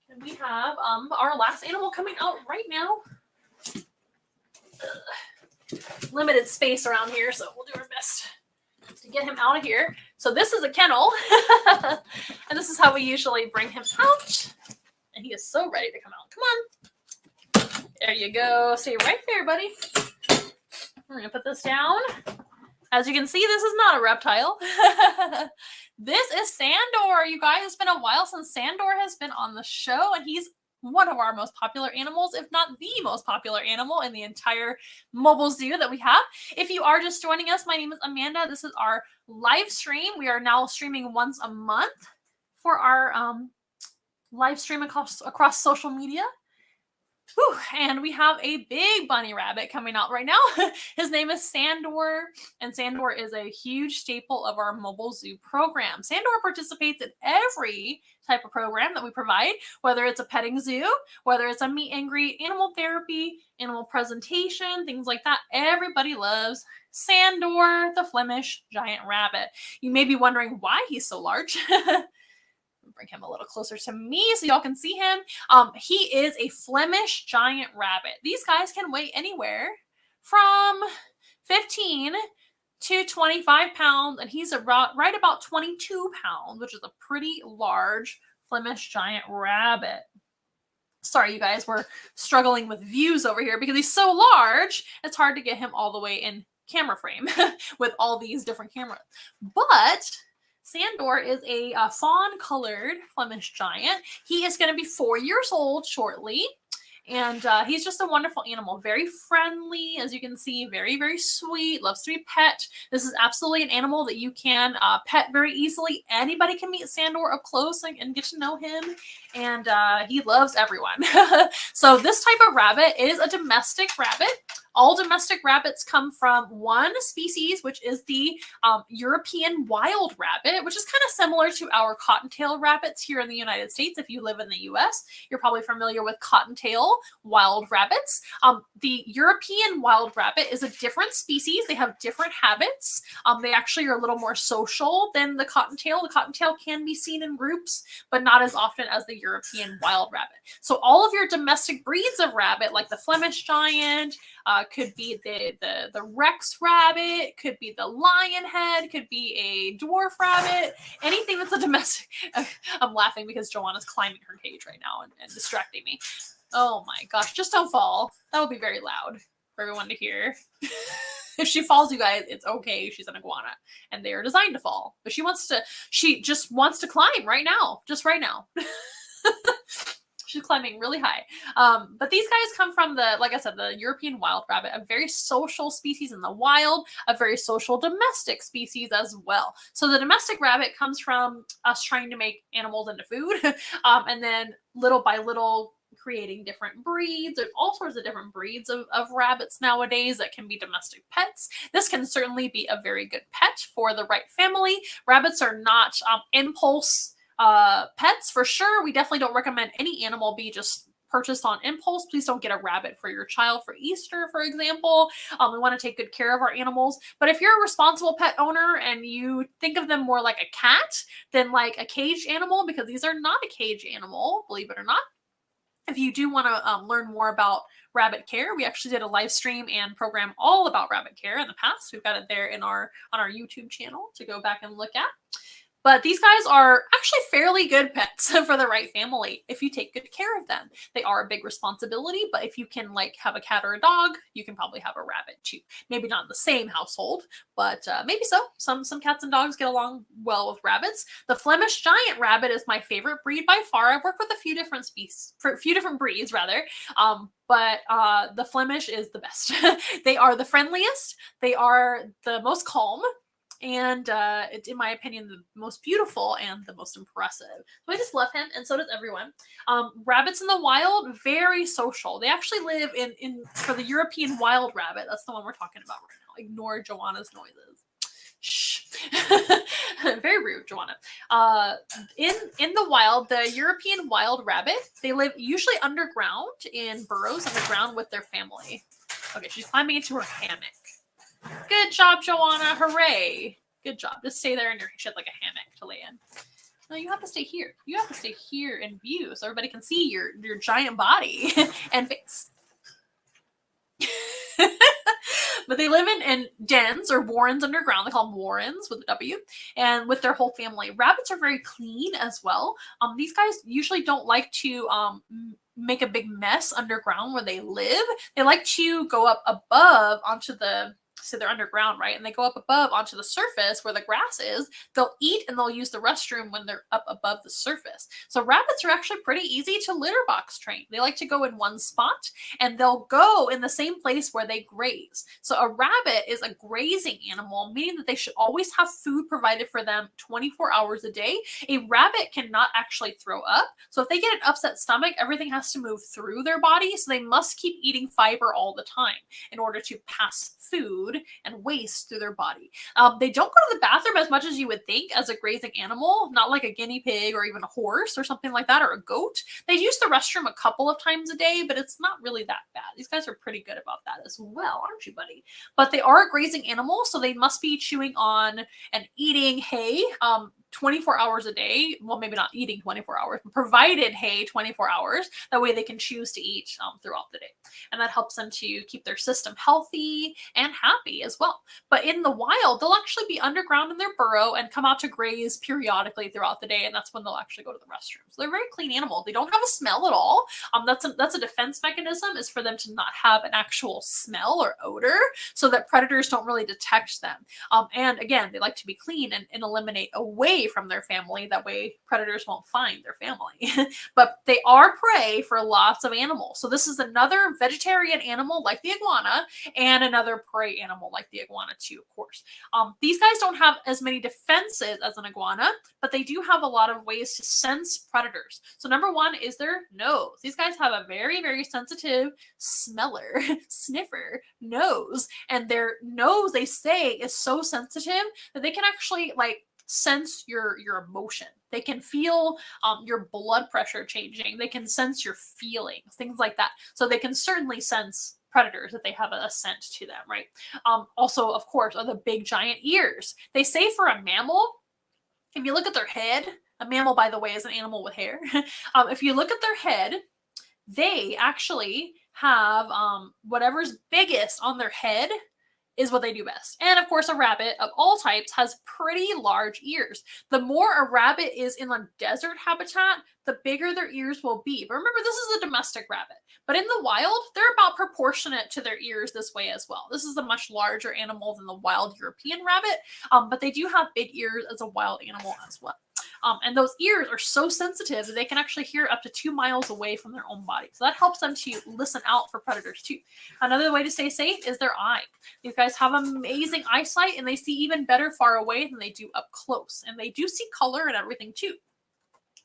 And we have our last animal coming out right now. Limited space around here, so we'll do our best to get him out of here. So this is a kennel, and this is how we usually bring him out. And he is so ready to come out. Come on. There you go. Stay right there, buddy. We're going to put this down. As you can see, this is not a reptile. This is Sandor. You guys, it's been a while since Sandor has been on the show, and he's one of our most popular animals, if not the most popular animal in the entire mobile zoo that we have. If you are just joining us, my name is Amanda. This is our live stream. We are now streaming once a month for our live stream across social media. Whew, and we have a big bunny rabbit coming out right now. His name is Sandor, and Sandor is a huge staple of our mobile zoo program. Sandor participates in every type of program that we provide, whether it's a petting zoo, whether it's a meet and greet, animal therapy, animal presentation, things like that. Everybody loves Sandor, the Flemish giant rabbit. You may be wondering why he's so large. Bring him a little closer to me so y'all can see him. He is a Flemish giant rabbit. These guys can weigh anywhere from 15 to 25 pounds, and he's right about 22 pounds, which is a pretty large Flemish giant rabbit. Sorry, you guys, we're struggling with views over here because he's so large, it's hard to get him all the way in camera frame with all these different cameras. But Sandor is a fawn-colored Flemish giant. He is going to be 4 years old shortly. And he's just a wonderful animal, very friendly, as you can see, very, very sweet, loves to be pet. This is absolutely an animal that you can pet very easily. Anybody can meet Sandor up close and get to know him, and he loves everyone. So this type of rabbit is a domestic rabbit. All domestic rabbits come from one species, which is the European wild rabbit, which is kind of similar to our cottontail rabbits here in the United States. If you live in the US, you're probably familiar with cottontail wild rabbits. The European wild rabbit is a different species. They have different habits. They actually are a little more social than the cottontail. The cottontail can be seen in groups, but not as often as the European wild rabbit. So all of your domestic breeds of rabbit, like the Flemish giant, could be the Rex rabbit, could be the lion head, could be a dwarf rabbit, anything that's a domestic. I'm laughing because Joanna's climbing her cage right now and distracting me. Oh my gosh, just don't fall. That would be very loud for everyone to hear. If she falls, you guys, it's okay. She's an iguana and they are designed to fall. But she just wants to climb right now. Just right now. She's climbing really high. But these guys come from like I said, the European wild rabbit, a very social species in the wild, a very social domestic species as well. So the domestic rabbit comes from us trying to make animals into food. And then little by little, creating different breeds. There's all sorts of different breeds of rabbits nowadays that can be domestic pets. This can certainly be a very good pet for the right family. Rabbits are not impulse pets for sure. We definitely don't recommend any animal be just purchased on impulse. Please don't get a rabbit for your child for Easter, for example. We want to take good care of our animals. But if you're a responsible pet owner and you think of them more like a cat than like a caged animal, because these are not a caged animal, believe it or not. If you do want to learn more about rabbit care, we actually did a live stream and program all about rabbit care in the past. We've got it there on our YouTube channel to go back and look at. But these guys are actually fairly good pets for the right family if you take good care of them. They are a big responsibility, but if you can like have a cat or a dog, you can probably have a rabbit too. Maybe not in the same household, but maybe so. Some cats and dogs get along well with rabbits. The Flemish giant rabbit is my favorite breed by far. I've worked with a few different breeds rather. But the Flemish is the best. They are the friendliest. They are the most calm. And it's, in my opinion, the most beautiful and the most impressive. So I just love him, and so does everyone. Rabbits in the wild, very social. They actually live for the European wild rabbit. That's the one we're talking about right now. Ignore Joanna's noises. Shh. Very rude, Joanna. In the wild, the European wild rabbit, they live usually underground in burrows underground with their family. Okay, she's climbing into her hammock. Good job, Joanna. Hooray. Good job. Just stay there in your shed like a hammock to lay in. No, you have to stay here. You have to stay here in view so everybody can see your giant body and face. But they live in dens or warrens underground. They call them warrens with a W, and with their whole family. Rabbits are very clean as well. These guys usually don't like to make a big mess underground where they live. They like to go up above onto so they're underground, right? And they go up above onto the surface where the grass is. They'll eat and they'll use the restroom when they're up above the surface. So rabbits are actually pretty easy to litter box train. They like to go in one spot and they'll go in the same place where they graze. So a rabbit is a grazing animal, meaning that they should always have food provided for them 24 hours a day. A rabbit cannot actually throw up. So if they get an upset stomach, everything has to move through their body. So they must keep eating fiber all the time in order to pass food and waste through their body. They don't go to the bathroom as much as you would think as a grazing animal, not like a guinea pig or even a horse or something like that, or a goat. They use the restroom a couple of times a day, but it's not really that bad. These guys are pretty good about that as well, aren't you, buddy? But they are a grazing animal, so they must be chewing on and eating hay 24 hours a day. Well, maybe not eating 24 hours, but provided hay 24 hours. That way they can choose to eat throughout the day. And that helps them to keep their system healthy and happy as well. But in the wild, they'll actually be underground in their burrow and come out to graze periodically throughout the day. And that's when they'll actually go to the restroom. So they're a very clean animal. They don't have a smell at all. That's a defense mechanism, is for them to not have an actual smell or odor, so that predators don't really detect them. And again, they like to be clean and eliminate away from their family. That way predators won't find their family. But they are prey for lots of animals. So this is another vegetarian animal like the iguana, and another prey animal like the iguana too, of course. These guys don't have as many defenses as an iguana, but they do have a lot of ways to sense predators. So number one is their nose. These guys have a very, very sensitive smeller, sniffer nose. And their nose, they say, is so sensitive that they can actually like sense your emotion. They can feel your blood pressure changing. They can sense your feelings, things like that. So they can certainly sense predators if they have a scent to them, right? Also, of course, are the big giant ears. They say for a mammal, if you look at their head, a mammal, by the way, is an animal with hair. If you look at their head, they actually have whatever's biggest on their head is what they do best. And of course, a rabbit of all types has pretty large ears. The more a rabbit is in a desert habitat, the bigger their ears will be. But remember, this is a domestic rabbit. But in the wild, they're about proportionate to their ears this way as well. This is a much larger animal than the wild European rabbit, but they do have big ears as a wild animal as well. And those ears are so sensitive that they can actually hear up to 2 miles away from their own body. So that helps them to listen out for predators too. Another way to stay safe is their eye. These guys have amazing eyesight, and they see even better far away than they do up close. And they do see color and everything too.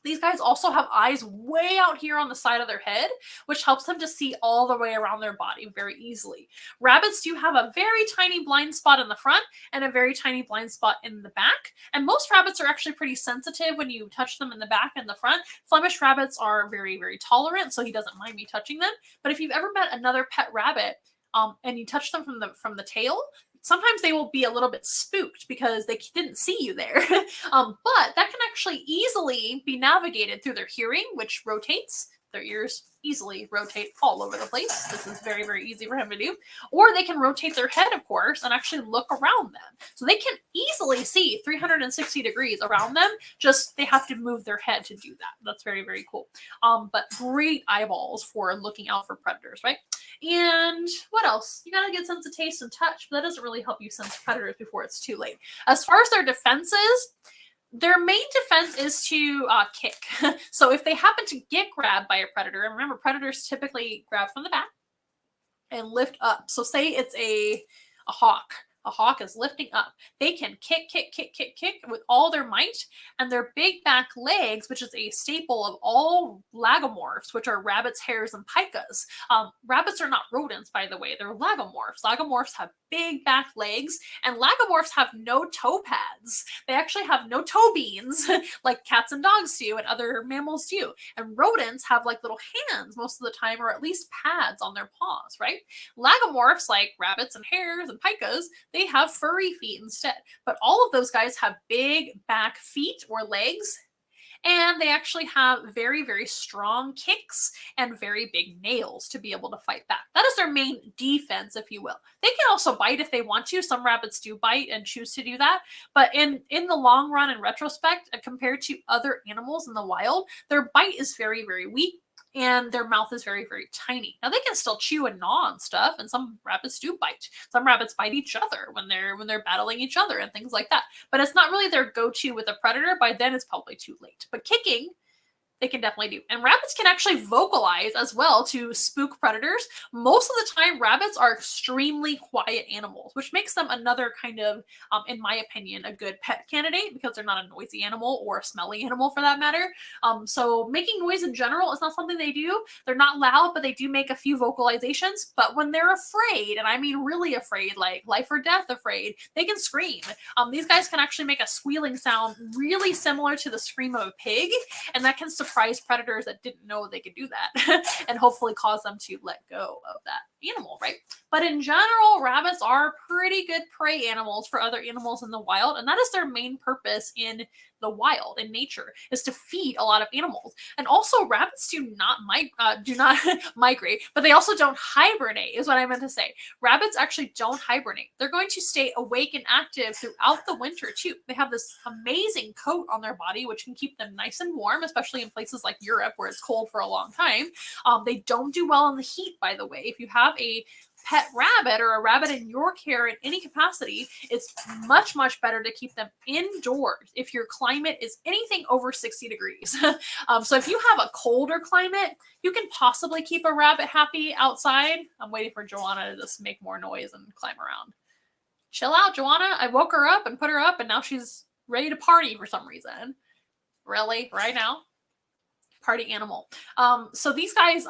These guys also have eyes way out here on the side of their head, which helps them to see all the way around their body very easily. Rabbits do have a very tiny blind spot in the front and a very tiny blind spot in the back. And most rabbits are actually pretty sensitive when you touch them in the back and the front. Flemish rabbits are very, very tolerant, so he doesn't mind me touching them. But if you've ever met another pet rabbit and you touch them from the tail, sometimes they will be a little bit spooked because they didn't see you there. But that can actually easily be navigated through their hearing, which rotates. Their ears easily rotate all over the place. This is very, very easy for him to do. Or they can rotate their head, of course, and actually look around them. So they can easily see 360 degrees around them. Just they have to move their head to do that. That's very, very cool. But great eyeballs for looking out for predators, right? And what else? You got a good sense of taste and touch, but that doesn't really help you sense predators before it's too late. As far as their defenses, their main defense is to kick. So if they happen to get grabbed by a predator, and remember, predators typically grab from the back and lift up. So say it's a hawk. A hawk is lifting up. They can kick with all their might, and their big back legs, which is a staple of all lagomorphs, which are rabbits, hares, and pikas. Rabbits are not rodents, by the way. They're lagomorphs. Lagomorphs have big back legs, and lagomorphs have no toe pads. They actually have no toe beans, like cats and dogs do, and other mammals do. And rodents have like little hands most of the time, or at least pads on their paws, right? Lagomorphs, like rabbits and hares and pikas, they have furry feet instead. But all of those guys have big back feet or legs, and they actually have very, very strong kicks and very big nails to be able to fight back. That is their main defense, if you will. They can also bite if they want to. Some rabbits do bite and choose to do that. But in the long run, in retrospect, compared to other animals in the wild, their bite is very, very weak. And their mouth is very, very tiny. Now they can still chew and gnaw on stuff, and some rabbits do bite. Some rabbits bite each other when they're battling each other and things like that. But it's not really their go-to with a predator. By then it's probably too late. But kicking, they can definitely do. And rabbits can actually vocalize as well to spook predators. Most of the time, rabbits are extremely quiet animals, which makes them another kind of, in my opinion, a good pet candidate because they're not a noisy animal or a smelly animal for that matter. So making noise in general is not something they do. They're not loud, but they do make a few vocalizations. But when they're afraid, and I mean really afraid, like life or death afraid, they can scream. These guys can actually make a squealing sound really similar to the scream of a pig, and that can surprise predators that didn't know they could do that and hopefully cause them to let go of that animal, right? But in general, rabbits are pretty good prey animals for other animals in the wild, and that is their main purpose in the wild in nature, is to feed a lot of animals. And also rabbits do not migrate, but they also don't hibernate, is what I meant to say. Rabbits actually don't hibernate. They're going to stay awake and active throughout the winter too. They have this amazing coat on their body, which can keep them nice and warm, especially in places like Europe where it's cold for a long time. They don't do well in the heat, by the way. If you have a pet rabbit or a rabbit in your care in any capacity, it's much, much better to keep them indoors if your climate is anything over 60 degrees. So if you have a colder climate, you can possibly keep a rabbit happy outside. I'm waiting for Joanna to just make more noise and climb around. Chill out, Joanna. I woke her up and put her up, and now she's ready to party for some reason. Really? Right now? Party animal. So these guys,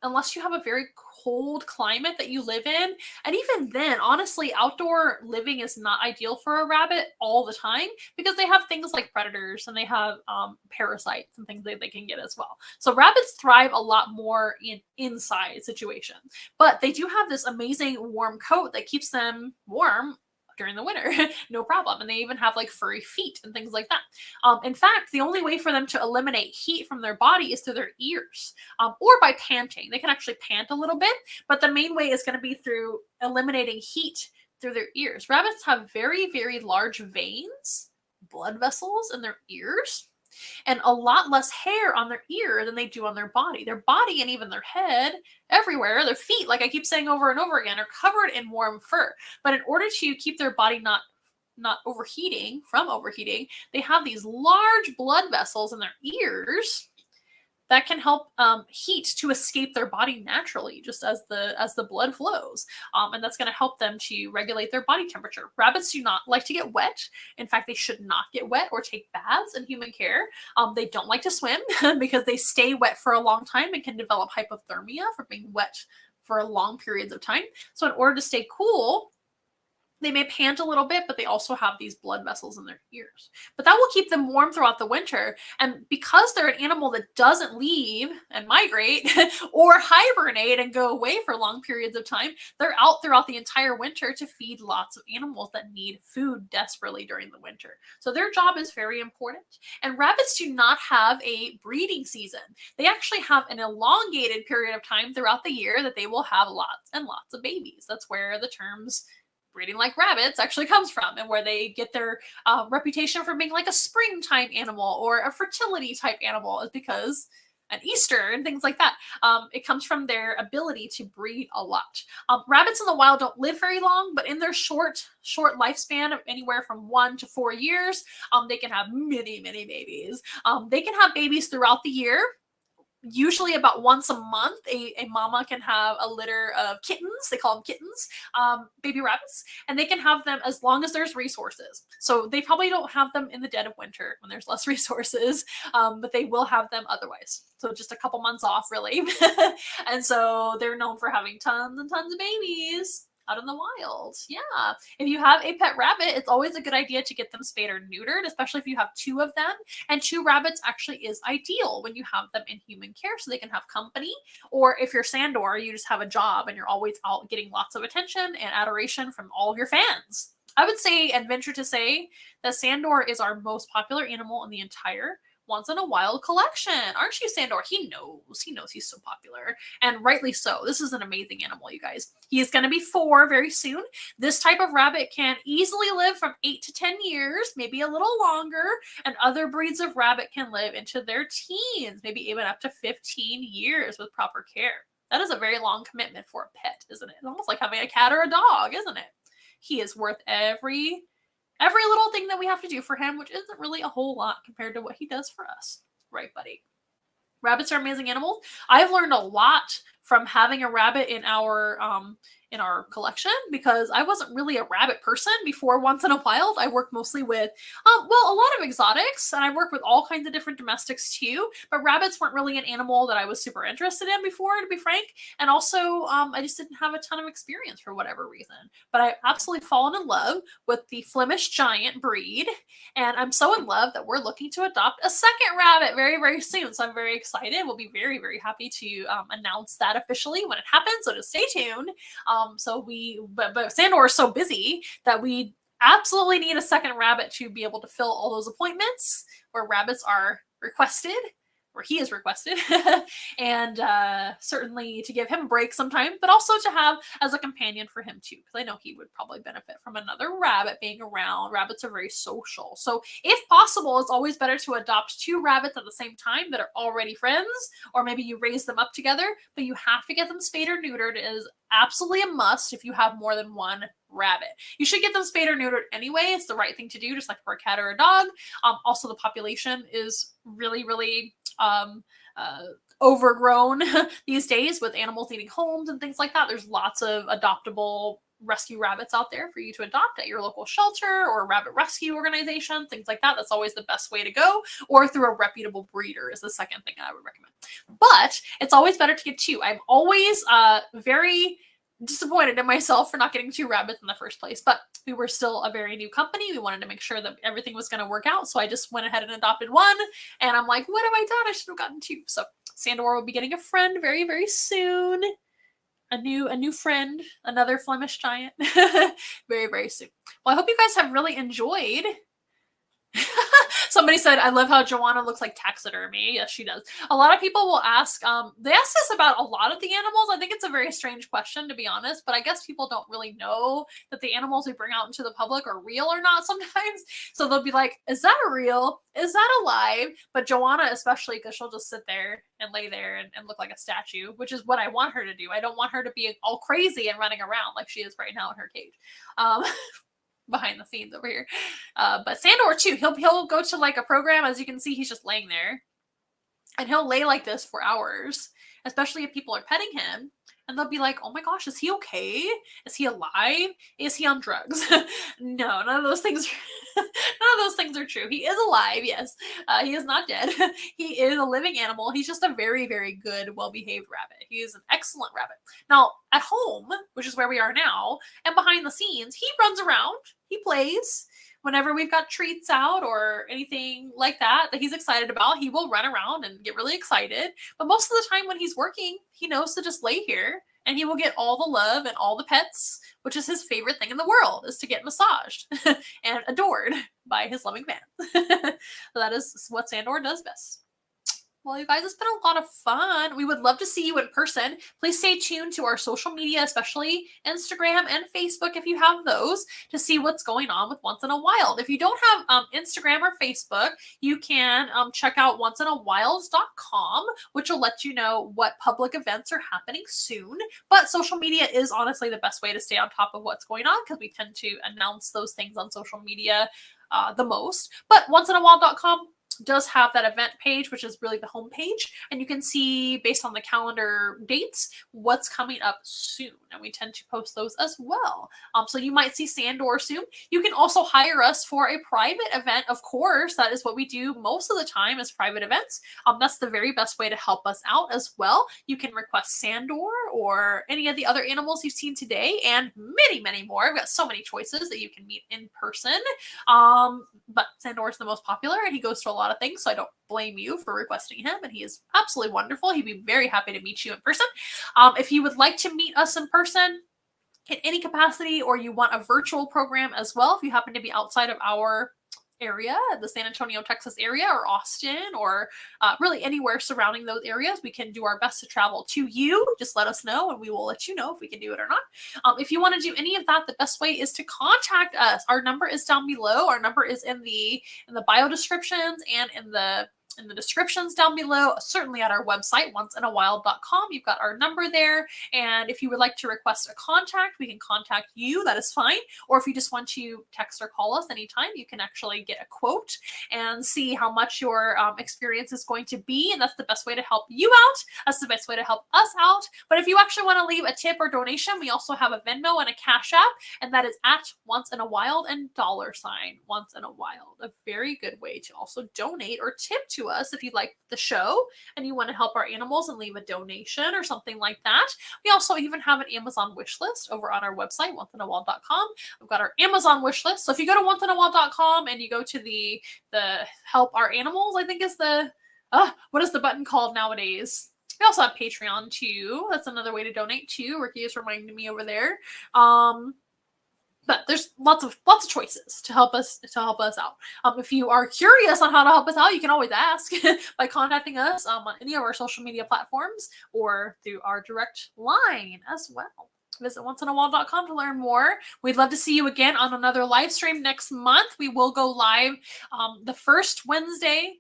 unless you have a very cold climate that you live in, and even then, honestly, outdoor living is not ideal for a rabbit all the time because they have things like predators and they have parasites and things that they can get as well. So rabbits thrive a lot more in inside situations, but they do have this amazing warm coat that keeps them warm during the winter, no problem. And they even have like furry feet and things like that. In fact, the only way for them to eliminate heat from their body is through their ears, or by panting. They can actually pant a little bit, but the main way is going to be through eliminating heat through their ears. Rabbits have very, very large veins, blood vessels in their ears, and a lot less hair on their ear than they do on their body. Their body and even their head, everywhere, their feet, like I keep saying over and over again, are covered in warm fur. But in order to keep their body not overheating, they have these large blood vessels in their ears that can help heat to escape their body naturally, just as the blood flows. And that's going to help them to regulate their body temperature. Rabbits do not like to get wet. In fact, they should not get wet or take baths in human care. They don't like to swim because they stay wet for a long time and can develop hypothermia from being wet for long periods of time. So in order to stay cool, they may pant a little bit, but they also have these blood vessels in their ears. But that will keep them warm throughout the winter. And because they're an animal that doesn't leave and migrate or hibernate and go away for long periods of time, they're out throughout the entire winter to feed lots of animals that need food desperately during the winter. So their job is very important. And rabbits do not have a breeding season. They actually have an elongated period of time throughout the year that they will have lots and lots of babies. That's where the terms breeding like rabbits actually comes from, and where they get their reputation for being like a springtime animal or a fertility type animal, is because and Easter and things like that. It comes from their ability to breed a lot. Rabbits in the wild don't live very long, but in their short lifespan of anywhere from 1 to 4 years, they can have many, many babies. They can have babies throughout the year. Usually about once a month, a mama can have a litter of kittens. They call them kittens, baby rabbits, and they can have them as long as there's resources. So they probably don't have them in the dead of winter when there's less resources, but they will have them otherwise. So just a couple months off, really. And so they're known for having tons and tons of babies out in the wild. Yeah. If you have a pet rabbit, it's always a good idea to get them spayed or neutered, especially if you have 2 of them. And 2 rabbits actually is ideal when you have them in human care, so they can have company. Or if you're Sandor, you just have a job and you're always out getting lots of attention and adoration from all of your fans. I would say and venture to say that Sandor is our most popular animal in the entire Once in a Wild collection. Aren't you, Sandor? He knows he's so popular, and rightly so. This is an amazing animal, you guys. He is going to be 4 very soon. This type of rabbit can easily live from 8 to 10 years, maybe a little longer, and other breeds of rabbit can live into their teens, maybe even up to 15 years with proper care. That is a very long commitment for a pet, isn't it? It's almost like having a cat or a dog, isn't it? He is worth every little thing that we have to do for him, which isn't really a whole lot compared to what he does for us. Right, buddy? Rabbits are amazing animals. I've learned a lot from having a rabbit in our collection, because I wasn't really a rabbit person before Once in a Wild. I worked mostly with, a lot of exotics, and I worked with all kinds of different domestics too, but rabbits weren't really an animal that I was super interested in before, to be frank, and also I just didn't have a ton of experience for whatever reason. But I've absolutely fallen in love with the Flemish Giant breed, and I'm so in love that we're looking to adopt a second rabbit very, very soon, so I'm very excited. We'll be very, very happy to announce that officially when it happens, so just stay tuned. But Sandor is so busy that we absolutely need a second rabbit to be able to fill all those appointments where rabbits are requested, where he is requested, and certainly to give him a break sometime, but also to have as a companion for him too, because I know he would probably benefit from another rabbit being around. Rabbits are very social. So if possible, it's always better to adopt 2 rabbits at the same time that are already friends, or maybe you raise them up together, but you have to get them spayed or neutered. It is absolutely a must if you have more than 1 rabbit. You should get them spayed or neutered anyway. It's the right thing to do, just like for a cat or a dog. Also, the population is really, really overgrown these days with animals needing homes and things like that. There's lots of adoptable rescue rabbits out there for you to adopt at your local shelter or rabbit rescue organization, things like that. That's always the best way to go, or through a reputable breeder is the second thing I would recommend. But it's always better to get 2. I'm always very disappointed in myself for not getting 2 rabbits in the first place, but we were still a very new company. We wanted to make sure that everything was going to work out, so I just went ahead and adopted 1, and I'm like, what have I done? I should have gotten 2. So Sandor will be getting a friend very, very soon. A new friend, another Flemish giant, very, very soon. Well, I hope you guys have really enjoyed. Somebody said, I love how Joanna looks like taxidermy. Yes, she does. A lot of people will ask, they ask this about a lot of the animals. I think it's a very strange question, to be honest, but I guess people don't really know that the animals we bring out into the public are real or not sometimes. So they'll be like, is that real? Is that alive? But Joanna, especially, because she'll just sit there and lay there and look like a statue, which is what I want her to do. I don't want her to be all crazy and running around like she is right now in her cage. Behind the scenes over here. But Sandor too, he'll go to like a program. As you can see, he's just laying there, and he'll lay like this for hours, especially if people are petting him, and they'll be like, oh my gosh, is he okay? Is he alive? Is he on drugs? No, none of those things are true. He is alive, yes. He is not dead. He is a living animal. He's just a very, very good, well-behaved rabbit. He is an excellent rabbit. Now, at home, which is where we are now, and behind the scenes, he runs around. He plays. Whenever we've got treats out or anything like that he's excited about, he will run around and get really excited. But most of the time when he's working, he knows to just lay here, and he will get all the love and all the pets, which is his favorite thing in the world, is to get massaged and adored by his loving fans. So that is what Sandor does best. Well, you guys, it's been a lot of fun. We would love to see you in person. Please stay tuned to our social media, especially Instagram and Facebook if you have those, to see what's going on with Once in a Wild. If you don't have Instagram or Facebook, you can check out onceinawild.com, which will let you know what public events are happening soon. But social media is honestly the best way to stay on top of what's going on, because we tend to announce those things on social media the most. But onceinawild.com does have that event page, which is really the home page, and you can see based on the calendar dates what's coming up soon, and we tend to post those as well. So you might see Sandor soon. You can also hire us for a private event. Of course, that is what we do most of the time, is private events. That's the very best way to help us out as well. You can request Sandor or any of the other animals you've seen today, and many, many more. I've got so many choices that you can meet in person. But Sandor is the most popular, and he goes to a lot of things, so I don't blame you for requesting him, and he is absolutely wonderful. He'd be very happy to meet you in person. If you would like to meet us in person in any capacity, or you want a virtual program as well, if you happen to be outside of our area, the San Antonio, Texas area, or Austin, or really anywhere surrounding those areas, we can do our best to travel to you. Just let us know, and we will let you know if we can do it or not. If you want to do any of that, the best way is to contact us. Our number is down below. Our number is in the bio descriptions and in the descriptions down below, certainly at our website, onceinawild.com. You've got our number there. And if you would like to request a contact, we can contact you. That is fine. Or if you just want to text or call us anytime, you can actually get a quote and see how much your experience is going to be. And that's the best way to help you out. That's the best way to help us out. But if you actually want to leave a tip or donation, we also have a Venmo and a Cash App, and that is at @OnceInAWild and $OnceInAWild. A very good way to also donate or tip to us if you like the show and you want to help our animals and leave a donation or something like that. We also even have an Amazon wish list over on our website, onceinawild.com. We've got our Amazon wish list. So if you go to onceinawild.com and you go to the help our animals, I think is the what is the button called nowadays? We also have Patreon too. That's another way to donate too. Ricky is reminding me over there. But there's lots of choices to help us out. If you are curious on how to help us out, you can always ask by contacting us on any of our social media platforms or through our direct line as well. Visit onceinaWall.com to learn more. We'd love to see you again on another live stream next month. We will go live the first Wednesday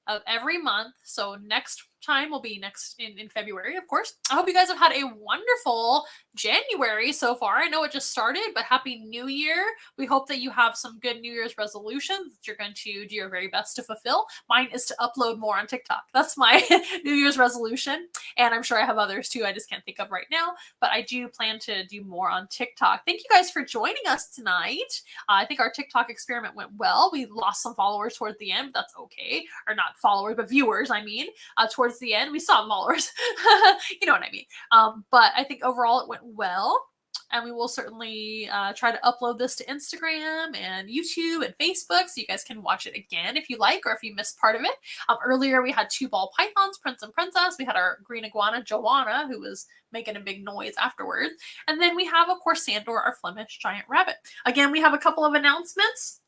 of every month. So next time will be next in February, of course. I hope you guys have had a wonderful January so far. I know it just started, but Happy New Year. We hope that you have some good New Year's resolutions that you're going to do your very best to fulfill. Mine is to upload more on TikTok. That's my New Year's resolution. And I'm sure I have others too. I just can't think of right now, but I do plan to do more on TikTok. Thank you guys for joining us tonight. I think our TikTok experiment went well. We lost some followers towards the end, but that's okay. Or not followers, but viewers, I mean. Towards the end, we saw followers. You know what I mean. But I think overall it went well. And we will certainly try to upload this to Instagram and YouTube and Facebook so you guys can watch it again if you like or if you missed part of it. Earlier, we had 2 ball pythons, Prince and Princess. We had our green iguana, Joanna, who was making a big noise afterwards. And then we have, of course, Sandor, our Flemish giant rabbit. Again, we have a couple of announcements.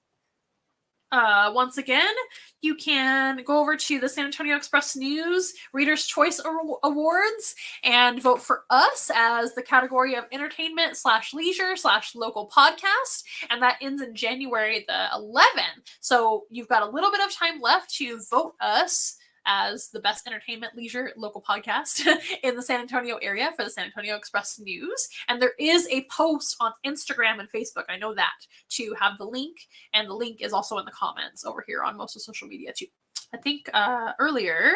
Once again, you can go over to the San Antonio Express News Reader's Choice Awards and vote for us as the category of entertainment / leisure / local podcast. And that ends in January the 11th. So you've got a little bit of time left to vote us as the best entertainment, leisure, local podcast in the San Antonio area for the San Antonio Express News. And there is a post on Instagram and Facebook, I know that, to have the link. And the link is also in the comments over here on most of social media too. I think earlier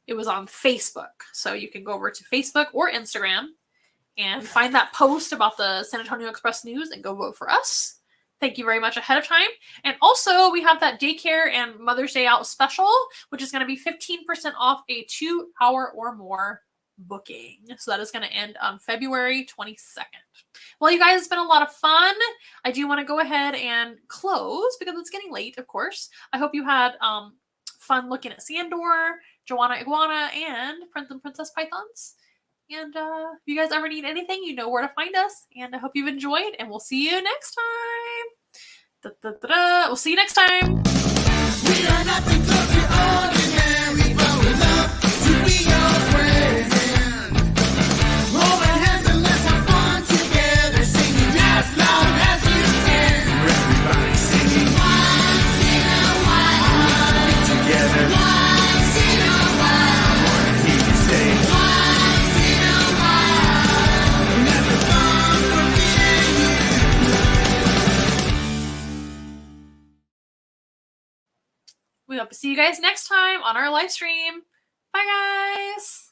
it was on Facebook. So you can go over to Facebook or Instagram and find that post about the San Antonio Express News and go vote for us. Thank you very much ahead of time. And also, we have that daycare and Mother's Day Out special, which is going to be 15% off a 2-hour or more booking. So that is going to end on February 22nd. Well, you guys, it's been a lot of fun. I do want to go ahead and close because it's getting late, of course. I hope you had fun looking at Sandor, Joanna Iguana, and Prince and Princess Pythons. And if you guys ever need anything, you know where to find us. And I hope you've enjoyed, and we'll see you next time. We'll see you next time. We are nothing close to ordinary, but we love to be your friend. Hold our hands and let's have fun together, singing as loud as you can. Everybody singing once in a while. Together. Once in a while. I want to hear you say. We hope to see you guys next time on our live stream. Bye, guys.